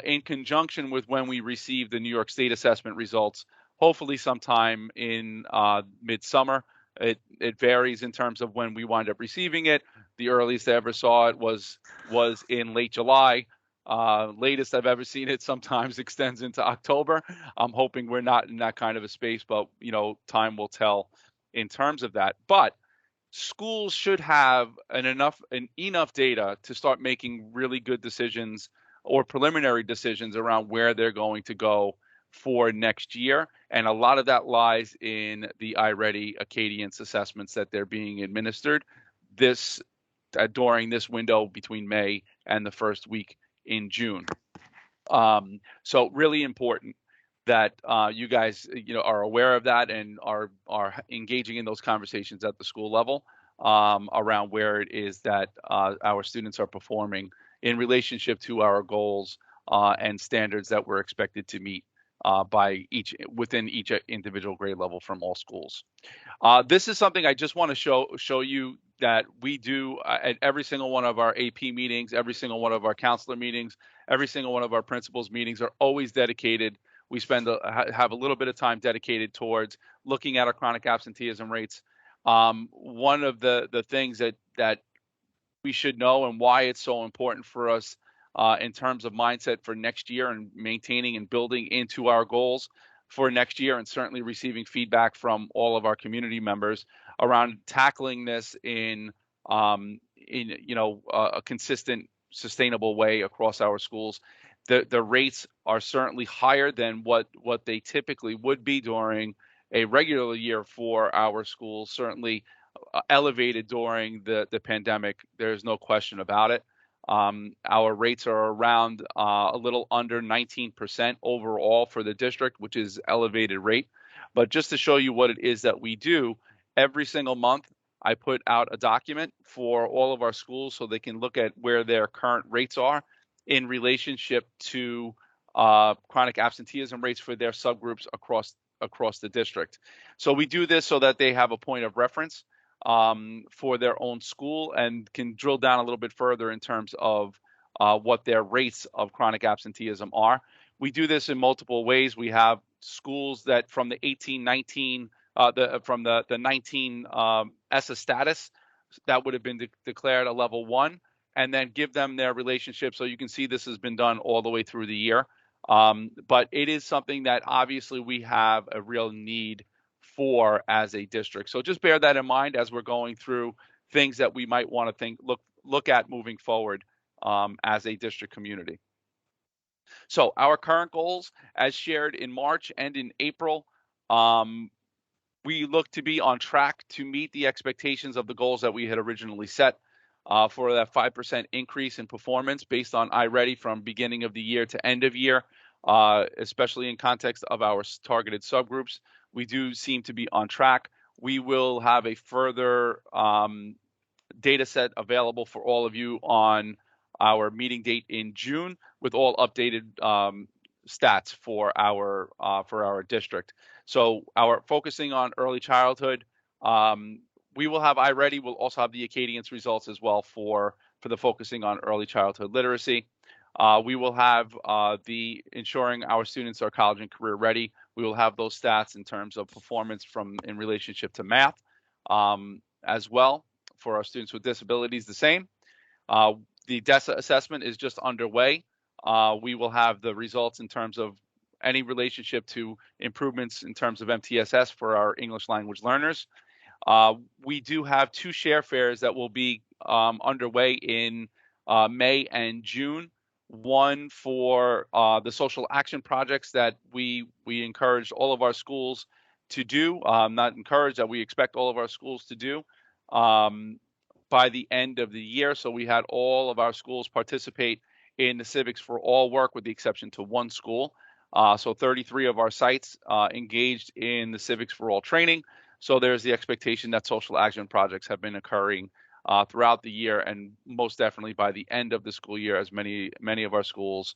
In conjunction with when we receive the New York State assessment results, hopefully sometime in midsummer. It varies in terms of when we wind up receiving it. The earliest I ever saw it was in late July. Latest I've ever seen it sometimes extends into October. I'm hoping we're not in that kind of a space, but time will tell in terms of that. But schools should have enough data to start making really good decisions or preliminary decisions around where they're going to go for next year. And a lot of that lies in the iReady Acadience assessments that they're being administered during this window between May and the first week in June. So really important that you guys are aware of that and are engaging in those conversations at the school level around where it is that our students are performing in relationship to our goals and standards that we're expected to meet within each individual grade level from all schools. This is something I just want to show you that we do at every single one of our AP meetings, every single one of our counselor meetings, every single one of our principals meetings are always dedicated. We have a little bit of time dedicated towards looking at our chronic absenteeism rates. One of the things that we should know and why it's so important for us in terms of mindset for next year and maintaining and building into our goals for next year, and certainly receiving feedback from all of our community members around tackling this in a consistent, sustainable way across our schools. The rates are certainly higher than what they typically would be during a regular year for our schools. Certainly elevated during the pandemic. There's no question about it. Our rates are around a little under 19% overall for the district, which is elevated rate. But just to show you what it is that we do, every single month, I put out a document for all of our schools so they can look at where their current rates are in relationship to chronic absenteeism rates for their subgroups across the district. So we do this so that they have a point of reference for their own school and can drill down a little bit further in terms of what their rates of chronic absenteeism are. We do this in multiple ways. We have schools that from the 18-19, from the 19 ESSA status that would have been declared a level 1, and then give them their relationship. So you can see this has been done all the way through the year. But it is something that obviously we have a real need for as a district. So just bear that in mind as we're going through things that we might want to look at moving forward as a district community. So our current goals, as shared in March and in April, we look to be on track to meet the expectations of the goals that we had originally set for that 5% increase in performance based on iReady from beginning of the year to end of year, especially in context of our targeted subgroups. We do seem to be on track. We will have a further data set available for all of you on our meeting date in June with all updated stats for our district. So our focusing on early childhood, we will have iReady. We'll also have the Acadience results as well for the focusing on early childhood literacy. We will have the ensuring our students are college and career ready. We will have those stats in terms of performance in relationship to math as well for our students with disabilities, the same. The DESA assessment is just underway. We will have the results in terms of any relationship to improvements in terms of MTSS for our English language learners. We do have 2 share fairs that will be underway in May and June. One for the social action projects that we encourage all of our schools to do, not encourage, that we expect all of our schools to do by the end of the year. So we had all of our schools participate in the Civics for All work with the exception to one school. So 33 of our sites engaged in the Civics for All training. So there's the expectation that social action projects have been occurring throughout the year, and most definitely by the end of the school year, as many of our schools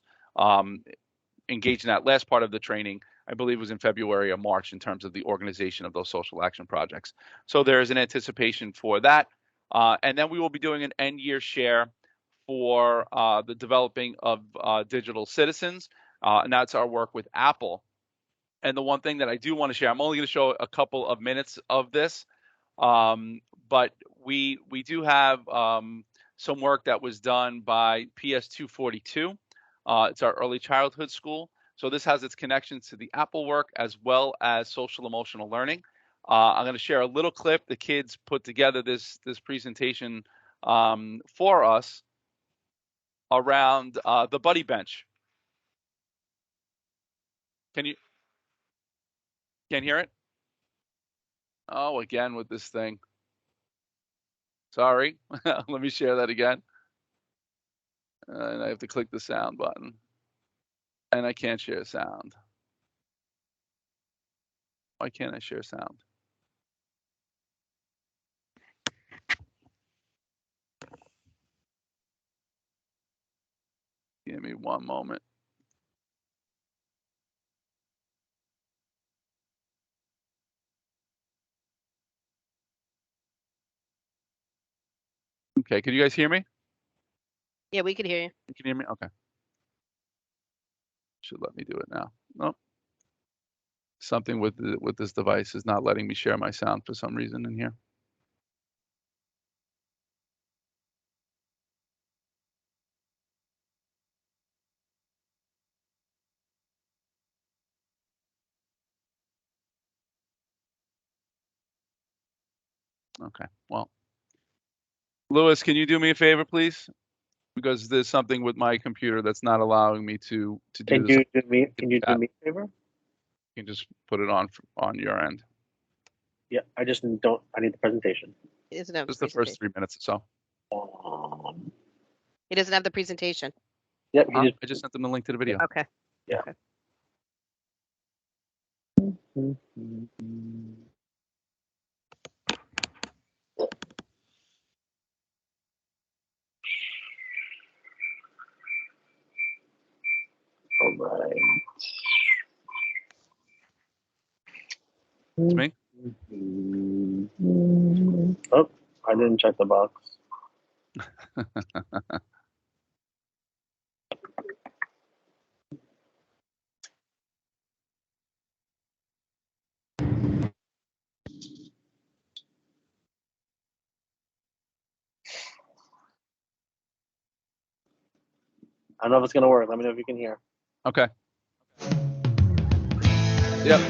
engaged in that last part of the training, I believe was in February or March in terms of the organization of those social action projects. So there is an anticipation for that. And then we will be doing an end year share for the developing of digital citizens, and that's our work with Apple. And the one thing that I do want to share, I'm only going to show a couple of minutes of this, but we do have some work that was done by PS242 It's our early childhood school. So this has its connections to the Apple work as well as social emotional learning. I'm going to share a little clip. The kids put together this presentation for us around the buddy bench. Can't hear it? Oh, again with this thing. Sorry. Let me share that again. And I have to click the sound button. And I can't share sound. Why can't I share sound? Give me one moment. Okay, can you guys hear me? Yeah, we could hear you. You can hear me? Okay. Should let me do it now. Nope. Something with this device is not letting me share my sound for some reason in here. Okay, well, Lewis, can you do me a favor, please? Because there's something with my computer that's not allowing me to do Can this. Can you do me a favor? You can just put it on your end. Yeah, I just don't. I need the presentation. It doesn't have Just the the first 3 minutes or so. It doesn't have the presentation. Yep. I just sent them the link to the video. Okay. Yeah. Okay. All right. It's me. Oh, I didn't check the box. I don't know if it's gonna work. Let me know if you can hear. Okay. Yep.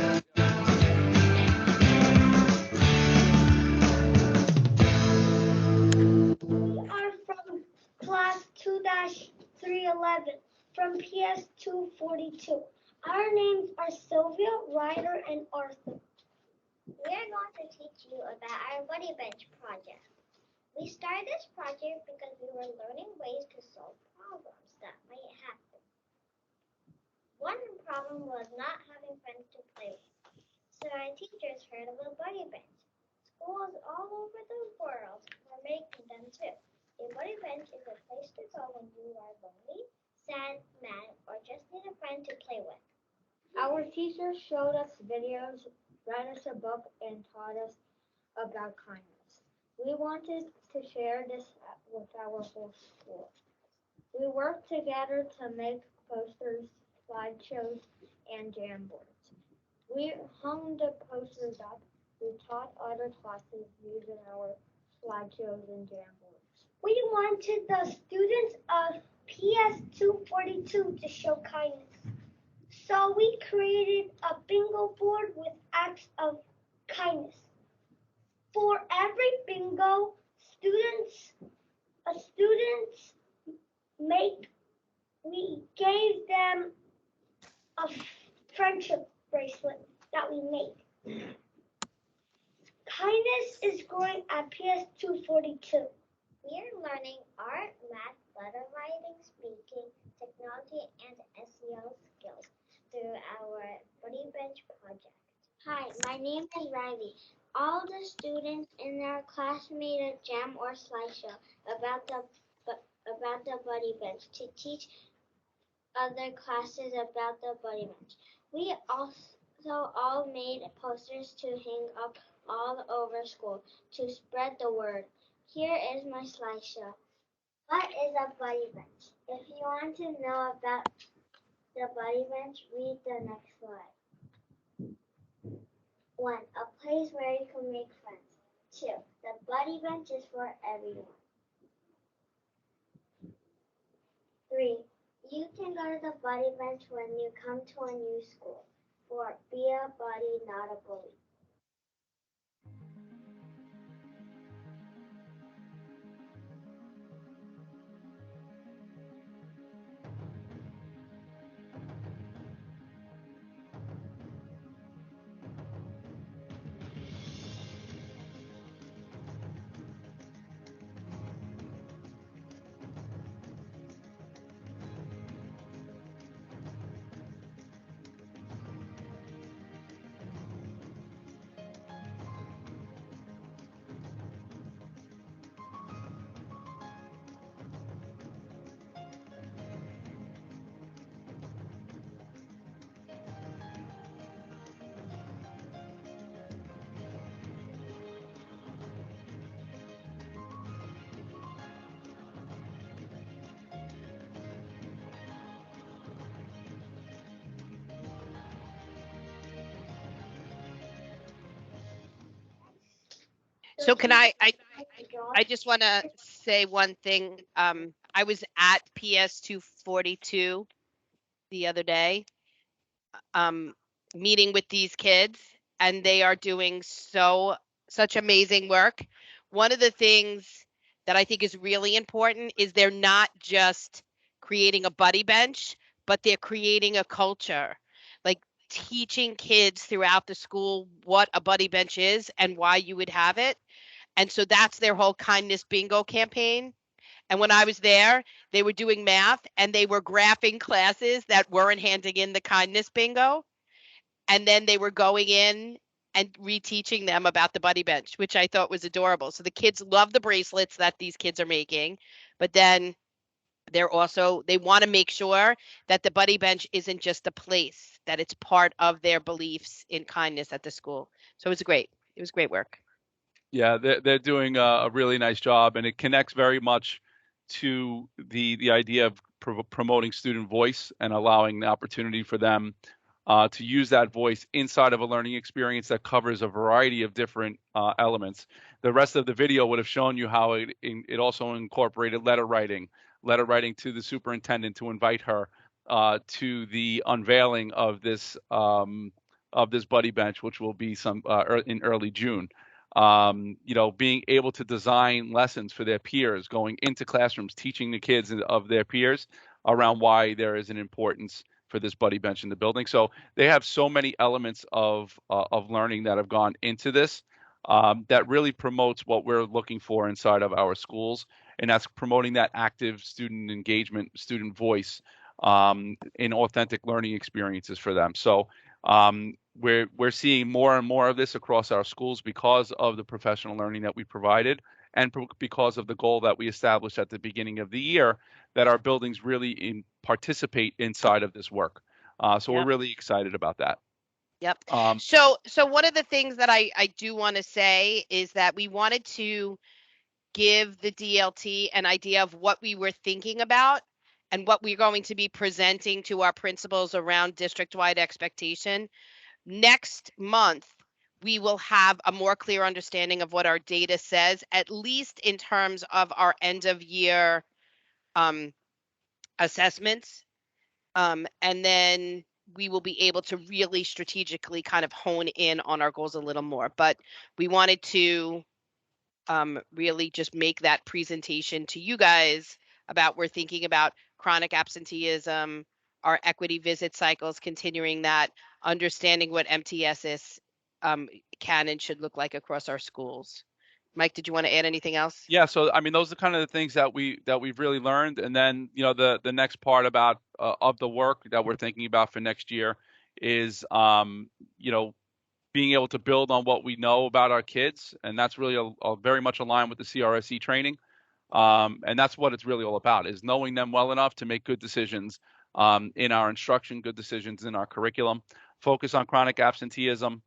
We are from class 2-311 from PS 242. Our names are Sylvia, Ryder, and Arthur. We are going to teach you about our Buddy Bench project. We started this project because we were learning ways to solve problems that might happen. One problem was not having friends to play with. So our teachers heard of a Buddy Bench. Schools all over the world are making them too. A Buddy Bench is a place to go when you are lonely, sad, mad, or just need a friend to play with. Our teachers showed us videos, read us a book, and taught us about kindness. We wanted to share this with our whole school. We worked together to make posters, slideshows, and jam boards. We hung the posters up. We taught other classes using our slideshows and jam boards. We wanted the students of PS 242 to show kindness. So we created a bingo board with acts of kindness. For every bingo, students we gave them a friendship bracelet that we made. Kindness is growing at PS 242. We are learning art, math, letter writing, speaking, technology, and SEO skills through our Buddy Bench project. Hi, my name is Riley. All the students in our class made a jam or slideshow about the Buddy Bench to teach other classes about the Buddy Bench. We also all made posters to hang up all over school to spread the word. Here is my slideshow. What is a Buddy Bench? If you want to know about the Buddy Bench, read the next slide. 1. A place where you can make friends. 2. The Buddy Bench is for everyone. 3. You can go to the buddy bench when you come to a new school. For be a buddy, not a bully. So can I just want to say one thing. I was at PS 242 the other day, um, meeting with these kids, and they are doing such amazing work. One of the things that I think is really important is they're not just creating a buddy bench, but they're creating a culture, like teaching kids throughout the school what a buddy bench is and why you would have it. And so that's their whole kindness bingo campaign. And when I was there, they were doing math and they were graphing classes that weren't handing in the kindness bingo. And then they were going in and reteaching them about the buddy bench, which I thought was adorable. So the kids love the bracelets that these kids are making, but then they want to make sure that the buddy bench isn't just a place, that it's part of their beliefs in kindness at the school. So it was great. It was great work. Yeah, they're doing a really nice job, and it connects very much to the idea of promoting student voice and allowing the opportunity for them to use that voice inside of a learning experience that covers a variety of different elements. The rest of the video would have shown you how it also incorporated letter writing to the superintendent to invite her to the unveiling of this buddy bench, which will be in early June. Being able to design lessons for their peers, going into classrooms, teaching the kids of their peers around why there is an importance for this buddy bench in the building. So they have so many elements of learning that have gone into this that really promotes what we're looking for inside of our schools, and that's promoting that active student engagement, student voice in authentic learning experiences for them. So we're seeing more and more of this across our schools because of the professional learning that we provided and because of the goal that we established at the beginning of the year that our buildings really participate inside of this work. So we're Yep. really excited about that. Yep. So one of the things that I do want to say is that we wanted to give the DLT an idea of what we were thinking about and what we're going to be presenting to our principals around district-wide expectation. Next month, we will have a more clear understanding of what our data says, at least in terms of our end of year assessments. And then we will be able to really strategically kind of hone in on our goals a little more. But we wanted to really just make that presentation to you guys about we're thinking about chronic absenteeism, our equity visit cycles, continuing that, understanding what MTSS can and should look like across our schools. Mike, did you want to add anything else? Yeah, so I mean, those are kind of the things that we've really learned, and then the next part about of the work that we're thinking about for next year is being able to build on what we know about our kids, and that's really very much aligned with the CRSE training. And that's what it's really all about, is knowing them well enough to make good decisions in our instruction, good decisions in our curriculum, focus on chronic absenteeism,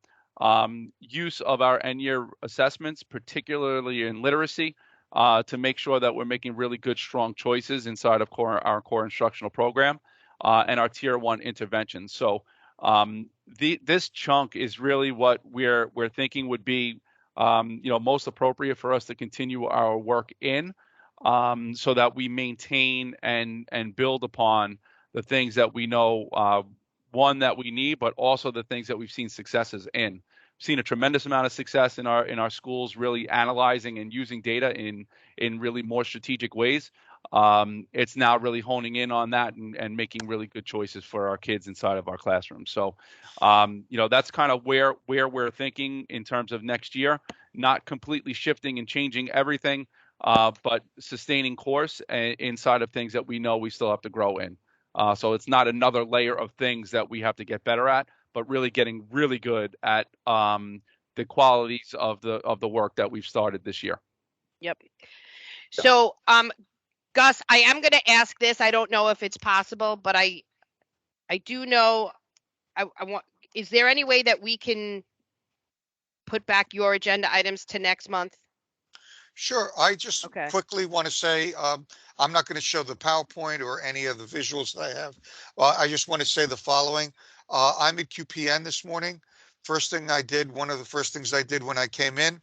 use of our end-year assessments, particularly in literacy, to make sure that we're making really good, strong choices inside of our core instructional program and our Tier 1 interventions. So this chunk is really what we're thinking would be most appropriate for us to continue our work in, so that we maintain and build upon the things that we know, one, that we need, but also the things that we've seen successes in. We've seen a tremendous amount of success in our schools, really analyzing and using data in really more strategic ways. It's now really honing in on that and making really good choices for our kids inside of our classrooms. So, that's kind of where we're thinking in terms of next year, not completely shifting and changing everything, but sustaining course inside of things that we know we still have to grow in. So it's not another layer of things that we have to get better at, but really getting really good at the qualities of the work that we've started this year. Yep. So, Gus, I am going to ask this. I don't know if it's possible, but I do know. I want. Is there any way that we can put back your agenda items to next month? Sure. I just Okay. quickly want to say I'm not going to show the PowerPoint or any of the visuals that I have. I just want to say the following. I'm at QPN this morning. One of the first things I did when I came in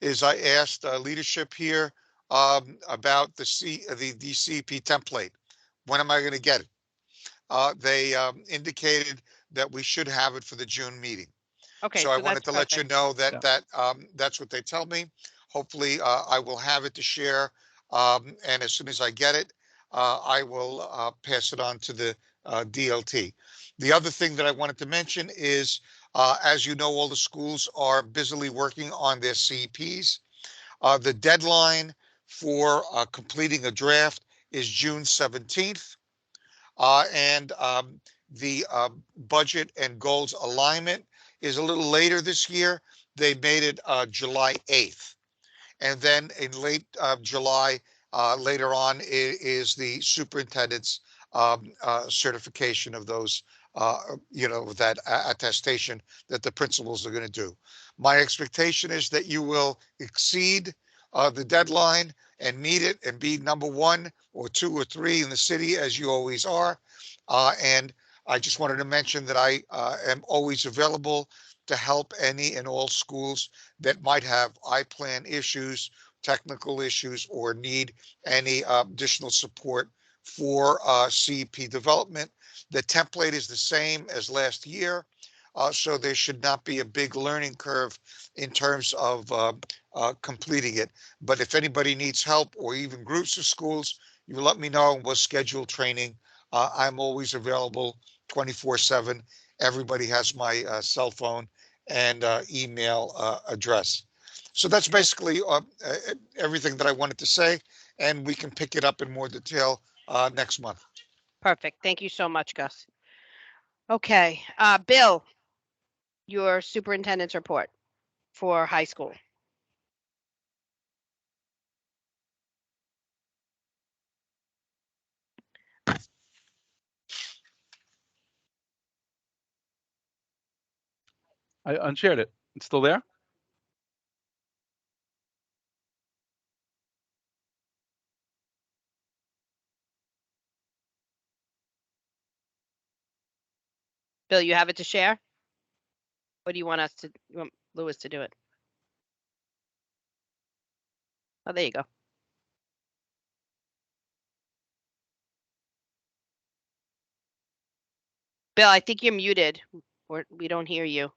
is I asked leadership here about the DCP template. When am I going to get it? They indicated that we should have it for the June meeting. Okay, So I so wanted that's to let you perfect. know Yeah. that's what they tell me. Hopefully, I will have it to share, and as soon as I get it, I will pass it on to the DLT. The other thing that I wanted to mention is, as you know, all the schools are busily working on their CEPs. The deadline for completing a draft is June 17th. And the budget and goals alignment is a little later this year. They made it July 8th. And then in late July, later on, is the superintendent's certification of those, that attestation that the principals are going to do. My expectation is that you will exceed the deadline and meet it and be number 1 or 2 or 3 in the city, as you always are. And I just wanted to mention that I am always available to help any and all schools that might have I-plan issues, technical issues, or need any additional support for CEP development. The template is the same as last year, so there should not be a big learning curve in terms of completing it. But if anybody needs help, or even groups of schools, you let me know and we'll schedule training. I'm always available 24/7. Everybody has my cell phone and email address. So that's basically everything that I wanted to say, and we can pick it up in more detail next month. Perfect. Thank you so much, Gus. Okay, Bill, your superintendent's report for high school. I unshared it. It's still there? Bill, you have it to share? What do you want you want Lewis to do it? Oh, there you go. Bill, I think you're muted. We don't hear you.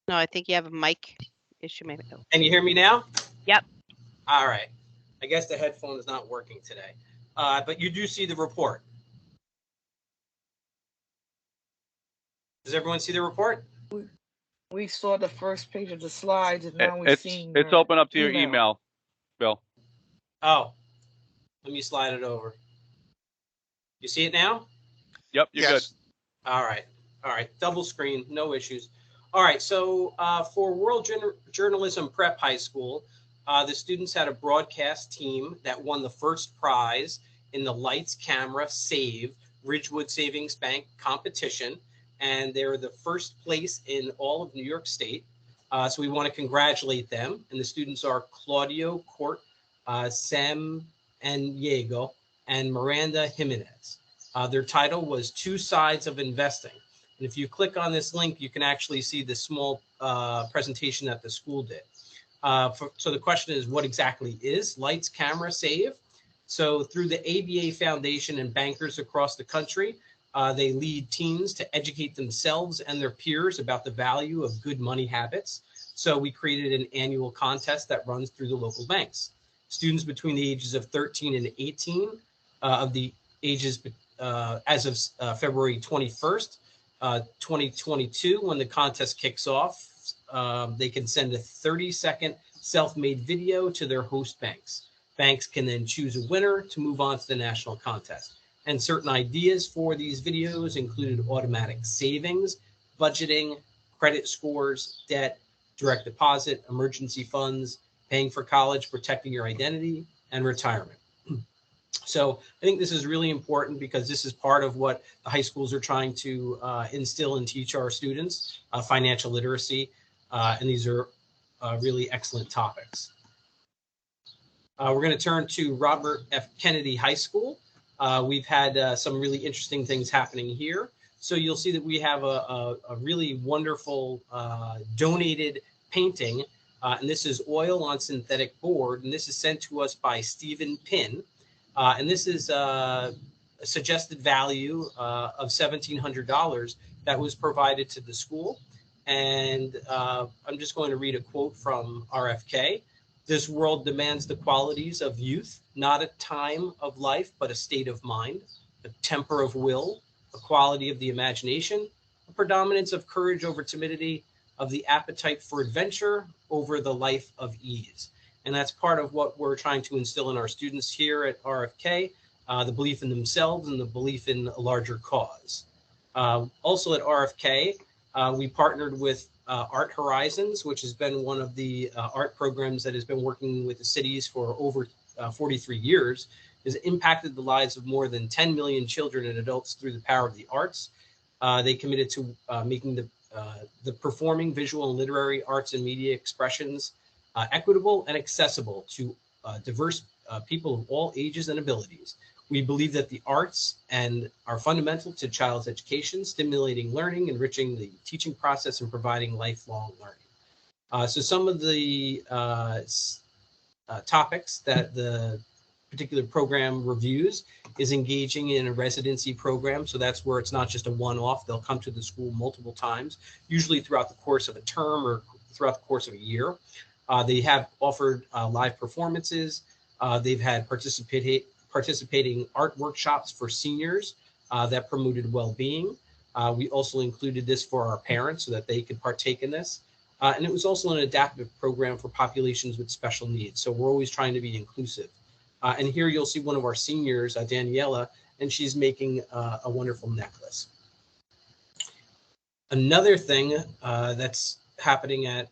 No, I think you have a mic issue. Maybe. Oh. Can you hear me now? Yep. All right. I guess the headphone is not working today. But you do see the report. Does everyone see the report? We saw the first page of the slides, and now we're seeing. It's open up to your email, Bill. Oh, let me slide it over. You see it now? Yep, you're good. All right. Double screen, no issues. All right. So for World Journalism Prep High School, the students had a broadcast team that won the first prize in the Lights, Camera, Save Ridgewood Savings Bank competition. And they're the first place in all of New York State. So we want to congratulate them. And the students are Claudio Court, Sam and Diego, and Miranda Jimenez. Their title was Two Sides of Investing. And if you click on this link, you can actually see the small presentation that the school did. So the question is, what exactly is Lights, Camera, Save? So through the ABA Foundation and bankers across the country, they lead teens to educate themselves and their peers about the value of good money habits. So we created an annual contest that runs through the local banks. Students between the ages of 13 and 18 of the ages as of February 21st, 2022, when the contest kicks off, they can send a 30-second self-made video to their host banks. Banks can then choose a winner to move on to the national contest. And certain ideas for these videos included automatic savings, budgeting, credit scores, debt, direct deposit, emergency funds, paying for college, protecting your identity, and retirement. So I think this is really important because this is part of what the high schools are trying to instill and teach our students, financial literacy, and these are really excellent topics. We're going to turn to Robert F. Kennedy High School. We've had some really interesting things happening here. So you'll see that we have a really wonderful donated painting, and this is oil on synthetic board, and this is sent to us by Stephen Pinn. And this is a suggested value of $1,700 that was provided to the school. And I'm just going to read a quote from RFK. This world demands the qualities of youth, not a time of life, but a state of mind, a temper of will, a quality of the imagination, a predominance of courage over timidity, of the appetite for adventure over the life of ease. And that's part of what we're trying to instill in our students here at RFK, the belief in themselves and the belief in a larger cause. Also at RFK, we partnered with Art Horizons, which has been one of the art programs that has been working with the cities for over 43 years, has impacted the lives of more than 10 million children and adults through the power of the arts. They committed to making the performing, visual, and literary arts and media expressions equitable and accessible to diverse people of all ages and abilities. We believe that the arts are fundamental to child's education, stimulating learning, enriching the teaching process, and providing lifelong learning. So some of the topics that the particular program reviews is engaging in a residency program. So that's where it's not just a one-off. They'll come to the school multiple times, usually throughout the course of a term or throughout the course of a year. They have offered live performances. They've had participating art workshops for seniors that promoted well-being. We also included this for our parents so that they could partake in this. And it was also an adaptive program for populations with special needs. So we're always trying to be inclusive. And here you'll see one of our seniors, Daniela, and she's making a wonderful necklace. Another thing that's happening at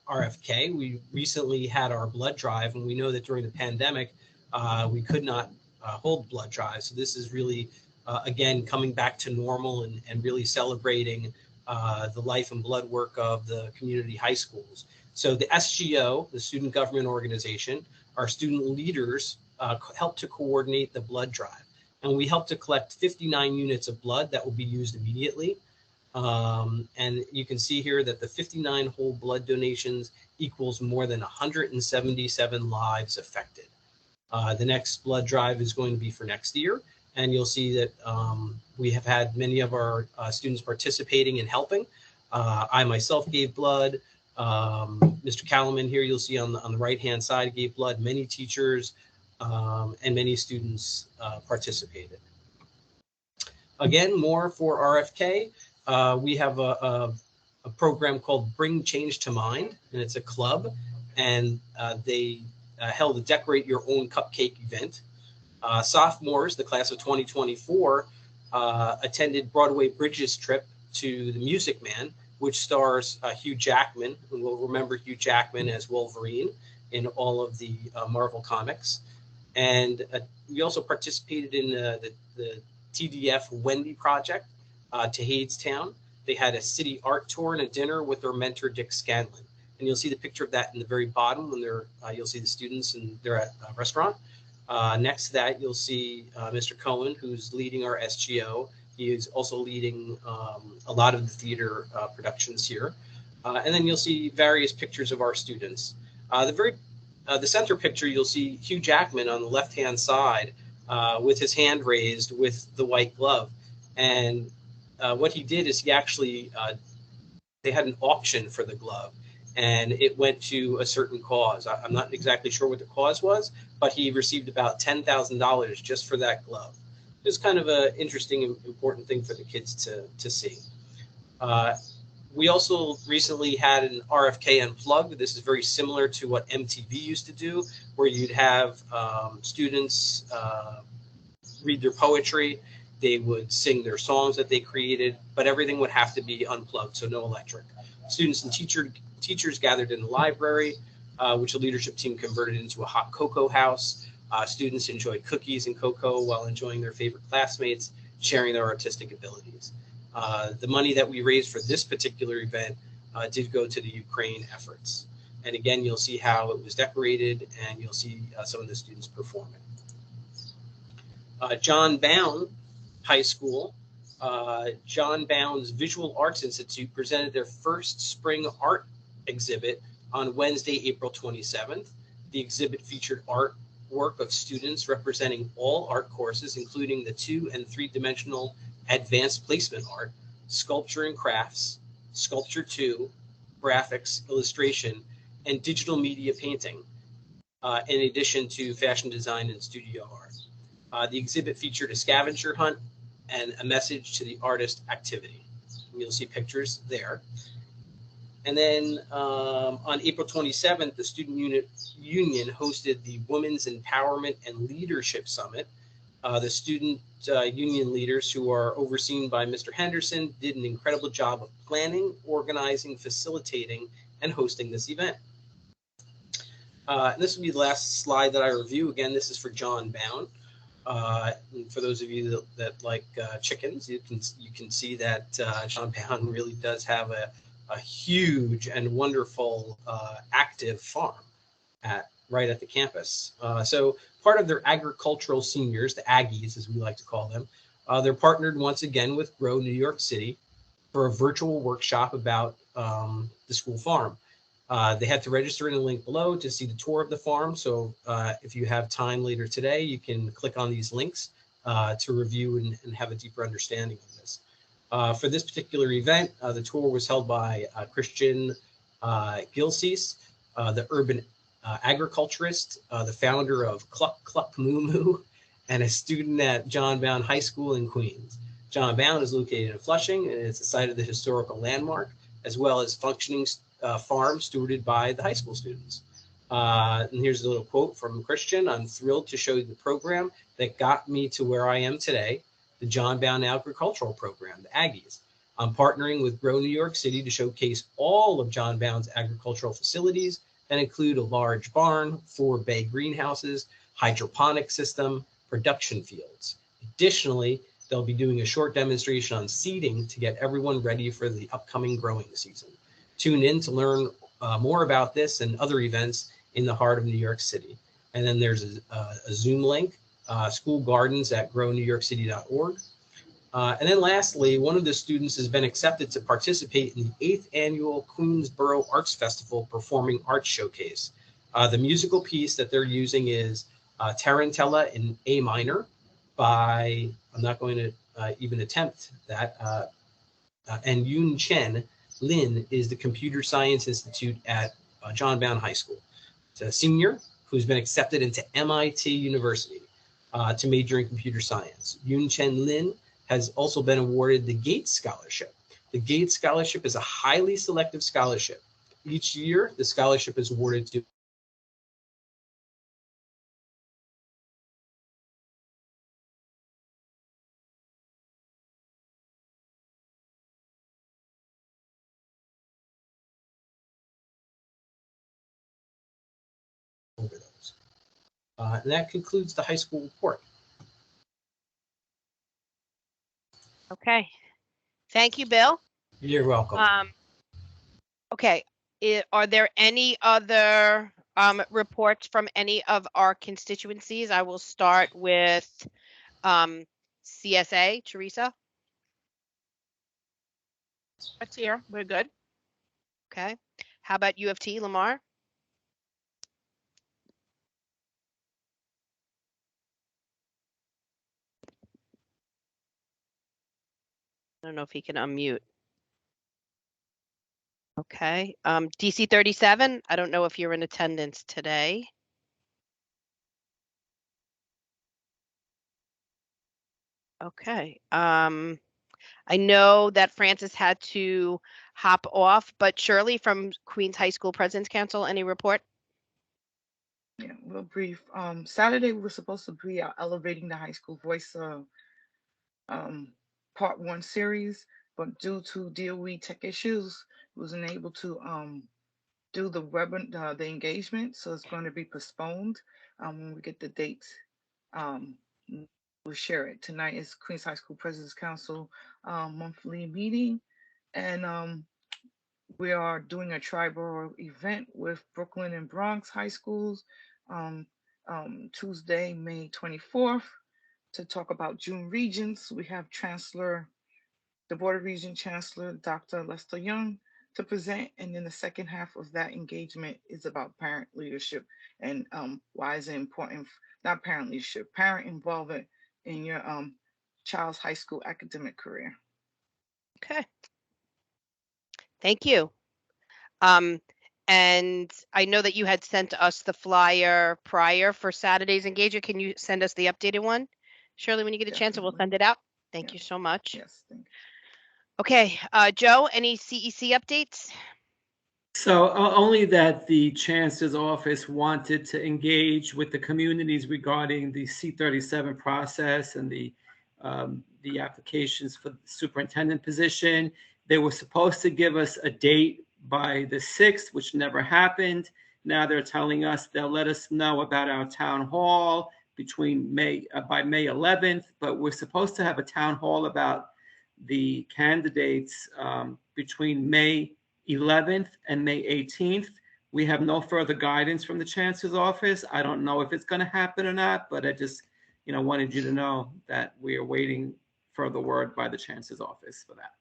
RFK, we recently had our blood drive, and we know that during the pandemic, we could not hold blood drives. So this is really, again, coming back to normal and really celebrating the life and blood work of the community high schools. So the SGO, the Student Government Organization, our student leaders helped to coordinate the blood drive. And we helped to collect 59 units of blood that will be used immediately. And you can see here that the 59 whole blood donations equals more than 177 lives affected. The next blood drive is going to be for next year. And you'll see that we have had many of our students participating and helping. I myself gave blood. Mr. Callman here, you'll see on the right-hand side, gave blood. Many teachers and many students participated. Again, more for RFK. We have a program called Bring Change to Mind, and it's a club, and they held a Decorate Your Own Cupcake event. Sophomores, the class of 2024, attended Broadway Bridges trip to The Music Man, which stars Hugh Jackman, and we'll remember Hugh Jackman as Wolverine in all of the Marvel comics. And we also participated in the TDF Wendy project to Hadestown. They had a city art tour and a dinner with their mentor, Dick Scanlon. And you'll see the picture of that in the very bottom when you'll see the students and they're at a restaurant. Next to that, you'll see Mr. Cohen, who's leading our SGO, He is also leading a lot of the theater productions here. And then you'll see various pictures of our students. The center picture, you'll see Hugh Jackman on the left-hand side with his hand raised with the white glove. And what he did is he actually, they had an auction for the glove, and it went to a certain cause. I'm not exactly sure what the cause was, but he received about $10,000 just for that glove. It was kind of an interesting and important thing for the kids to see. We also recently had an RFK Unplugged. This is very similar to what MTV used to do, where you'd have students read their poetry. They would sing their songs that they created, but everything would have to be unplugged, so no electric. Students and teachers gathered in the library, which the leadership team converted into a hot cocoa house. Students enjoyed cookies and cocoa while enjoying their favorite classmates, sharing their artistic abilities. The money that we raised for this particular event did go to the Ukraine efforts. And again, you'll see how it was decorated, and you'll see some of the students performing. John Bowne High School, John Bowne's Visual Arts Institute presented their first spring art exhibit on Wednesday, April 27th. The exhibit featured artwork of students representing all art courses, including the 2- and 3-dimensional advanced placement art, sculpture and crafts, sculpture 2, graphics, illustration, and digital media painting, in addition to fashion design and studio art. The exhibit featured a scavenger hunt and a message to the artist activity. You'll see pictures there. And then on April 27th, the Student Union hosted the Women's Empowerment and Leadership Summit. The student union leaders, who are overseen by Mr. Henderson, did an incredible job of planning, organizing, facilitating, and hosting this event. And this will be the last slide that I review. Again, this is for John Bowne. For those of you that like chickens, you can see that John Bowne really does have a huge and wonderful active farm right at the campus. So part of their agricultural seniors, the Aggies as we like to call them, they're partnered once again with Grow New York City for a virtual workshop about the school farm. They had to register in the link below to see the tour of the farm. So if you have time later today, you can click on these links to review and have a deeper understanding of this. For this particular event, the tour was held by Christian Gilsees, the urban agriculturist, the founder of Cluck Cluck Moo Moo, and a student at John Bowne High School in Queens. John Bowne is located in Flushing, and it's the site of the historical landmark, as well as functioning farm stewarded by the high school students. And here's a little quote from Christian. "I'm thrilled to show you the program that got me to where I am today, the John Bowne Agricultural Program, the Aggies. I'm partnering with Grow New York City to showcase all of John Bowne's agricultural facilities that include a large barn, 4 bay greenhouses, hydroponic system, production fields. Additionally, they'll be doing a short demonstration on seeding to get everyone ready for the upcoming growing season. Tune in to learn more about this and other events in the heart of New York City." And then there's a Zoom link, school gardens at grownewyorkcity.org. And then lastly, one of the students has been accepted to participate in the 8th annual Queensborough Arts Festival Performing Arts Showcase. The musical piece that they're using is Tarantella in A minor by, I'm not going to even attempt that, and Yoon Chen Lin is the Computer Science Institute at John Bowne High School. It's a senior who's been accepted into MIT University to major in computer science. Yoon Chen Lin has also been awarded the Gates Scholarship. The Gates Scholarship is a highly selective scholarship. Each year, the scholarship is awarded to over those. And that concludes the high school report. Okay. Thank you, Bill. You're welcome. Okay. Are there any other reports from any of our constituencies? I will start with CSA, Teresa. That's here. We're good. Okay. How about U of T, Lamar? I don't know if he can unmute. Okay. DC 37, I don't know if you're in attendance today. Okay. I know that Francis had to hop off, but Shirley from Queens High School President's Council, any report? Yeah, real brief. Saturday we were supposed to be elevating the high school voice part 1 series, but due to DOE tech issues, wasn't able to do the engagement, so it's going to be postponed. When we get the dates, we'll share it. Tonight is Queens High School President's Council monthly meeting, and we are doing a tribal event with Brooklyn and Bronx high schools Tuesday, May 24th, to talk about June Regents. We have the Board of Regent Chancellor, Dr. Lester Young, to present. And then the second half of that engagement is about parent leadership and why is it important, not parent leadership, parent involvement in your child's high school academic career. Okay. Thank you. And I know that you had sent us the flyer prior for Saturday's engagement. Can you send us the updated one? Shirley, when you get a chance, we'll send it out. Thank you so much. Yes, thank you. Okay, Joe, any CEC updates? So only that the Chancellor's office wanted to engage with the communities regarding the C-37 process and the applications for the superintendent position. They were supposed to give us a date by the 6th, which never happened. Now they're telling us they'll let us know about our town hall by May 11th, but we're supposed to have a town hall about the candidates between May 11th and May 18th. We have no further guidance from the Chancellor's office. I don't know if it's going to happen or not, but I just, wanted you to know that we are waiting further word by the Chancellor's office for that.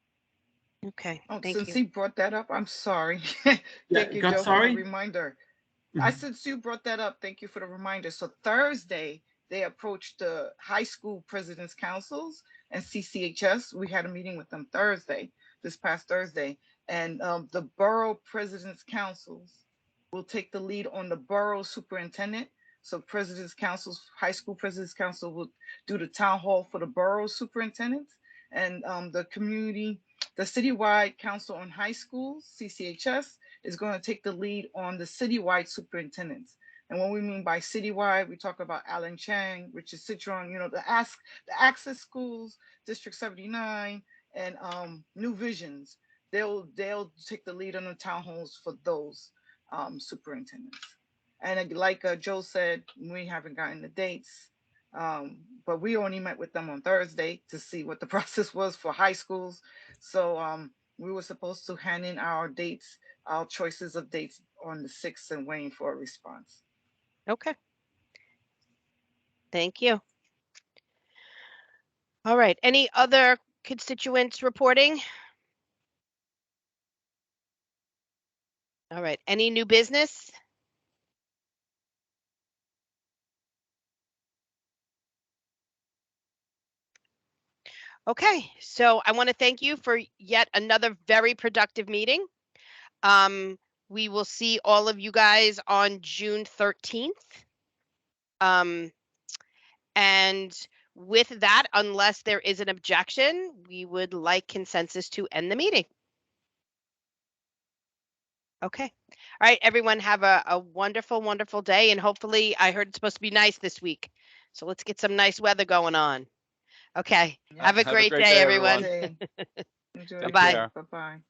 Okay, since he brought that up, I'm sorry. Thank you, Joe, for the reminder. Since you brought that up, thank you for the reminder. So Thursday, they approached the high school president's councils and CCHS. We had a meeting with them this past Thursday, and the borough president's councils will take the lead on the borough superintendent. So president's councils, high school president's council will do the town hall for the borough superintendents, and the citywide council on high schools, CCHS, is going to take the lead on the citywide superintendents. And what we mean by citywide, we talk about Alan Chang, Richard Citron, the Access Schools, District 79, and New Visions. They'll take the lead on the town halls for those superintendents. And like Joe said, we haven't gotten the dates, but we only met with them on Thursday to see what the process was for high schools. So we were supposed to hand in our dates, our choices of dates on the 6th, and waiting for a response. Okay. Thank you. All right. Any other constituents reporting? All right. Any new business? Okay. So I want to thank you for yet another very productive meeting. We will see all of you guys on June 13th. And with that, unless there is an objection, we would like consensus to end the meeting. Okay. All right, everyone, have a wonderful, wonderful day. And hopefully, I heard it's supposed to be nice this week. So let's get some nice weather going on. Okay. Have a great day, everyone. Bye-bye.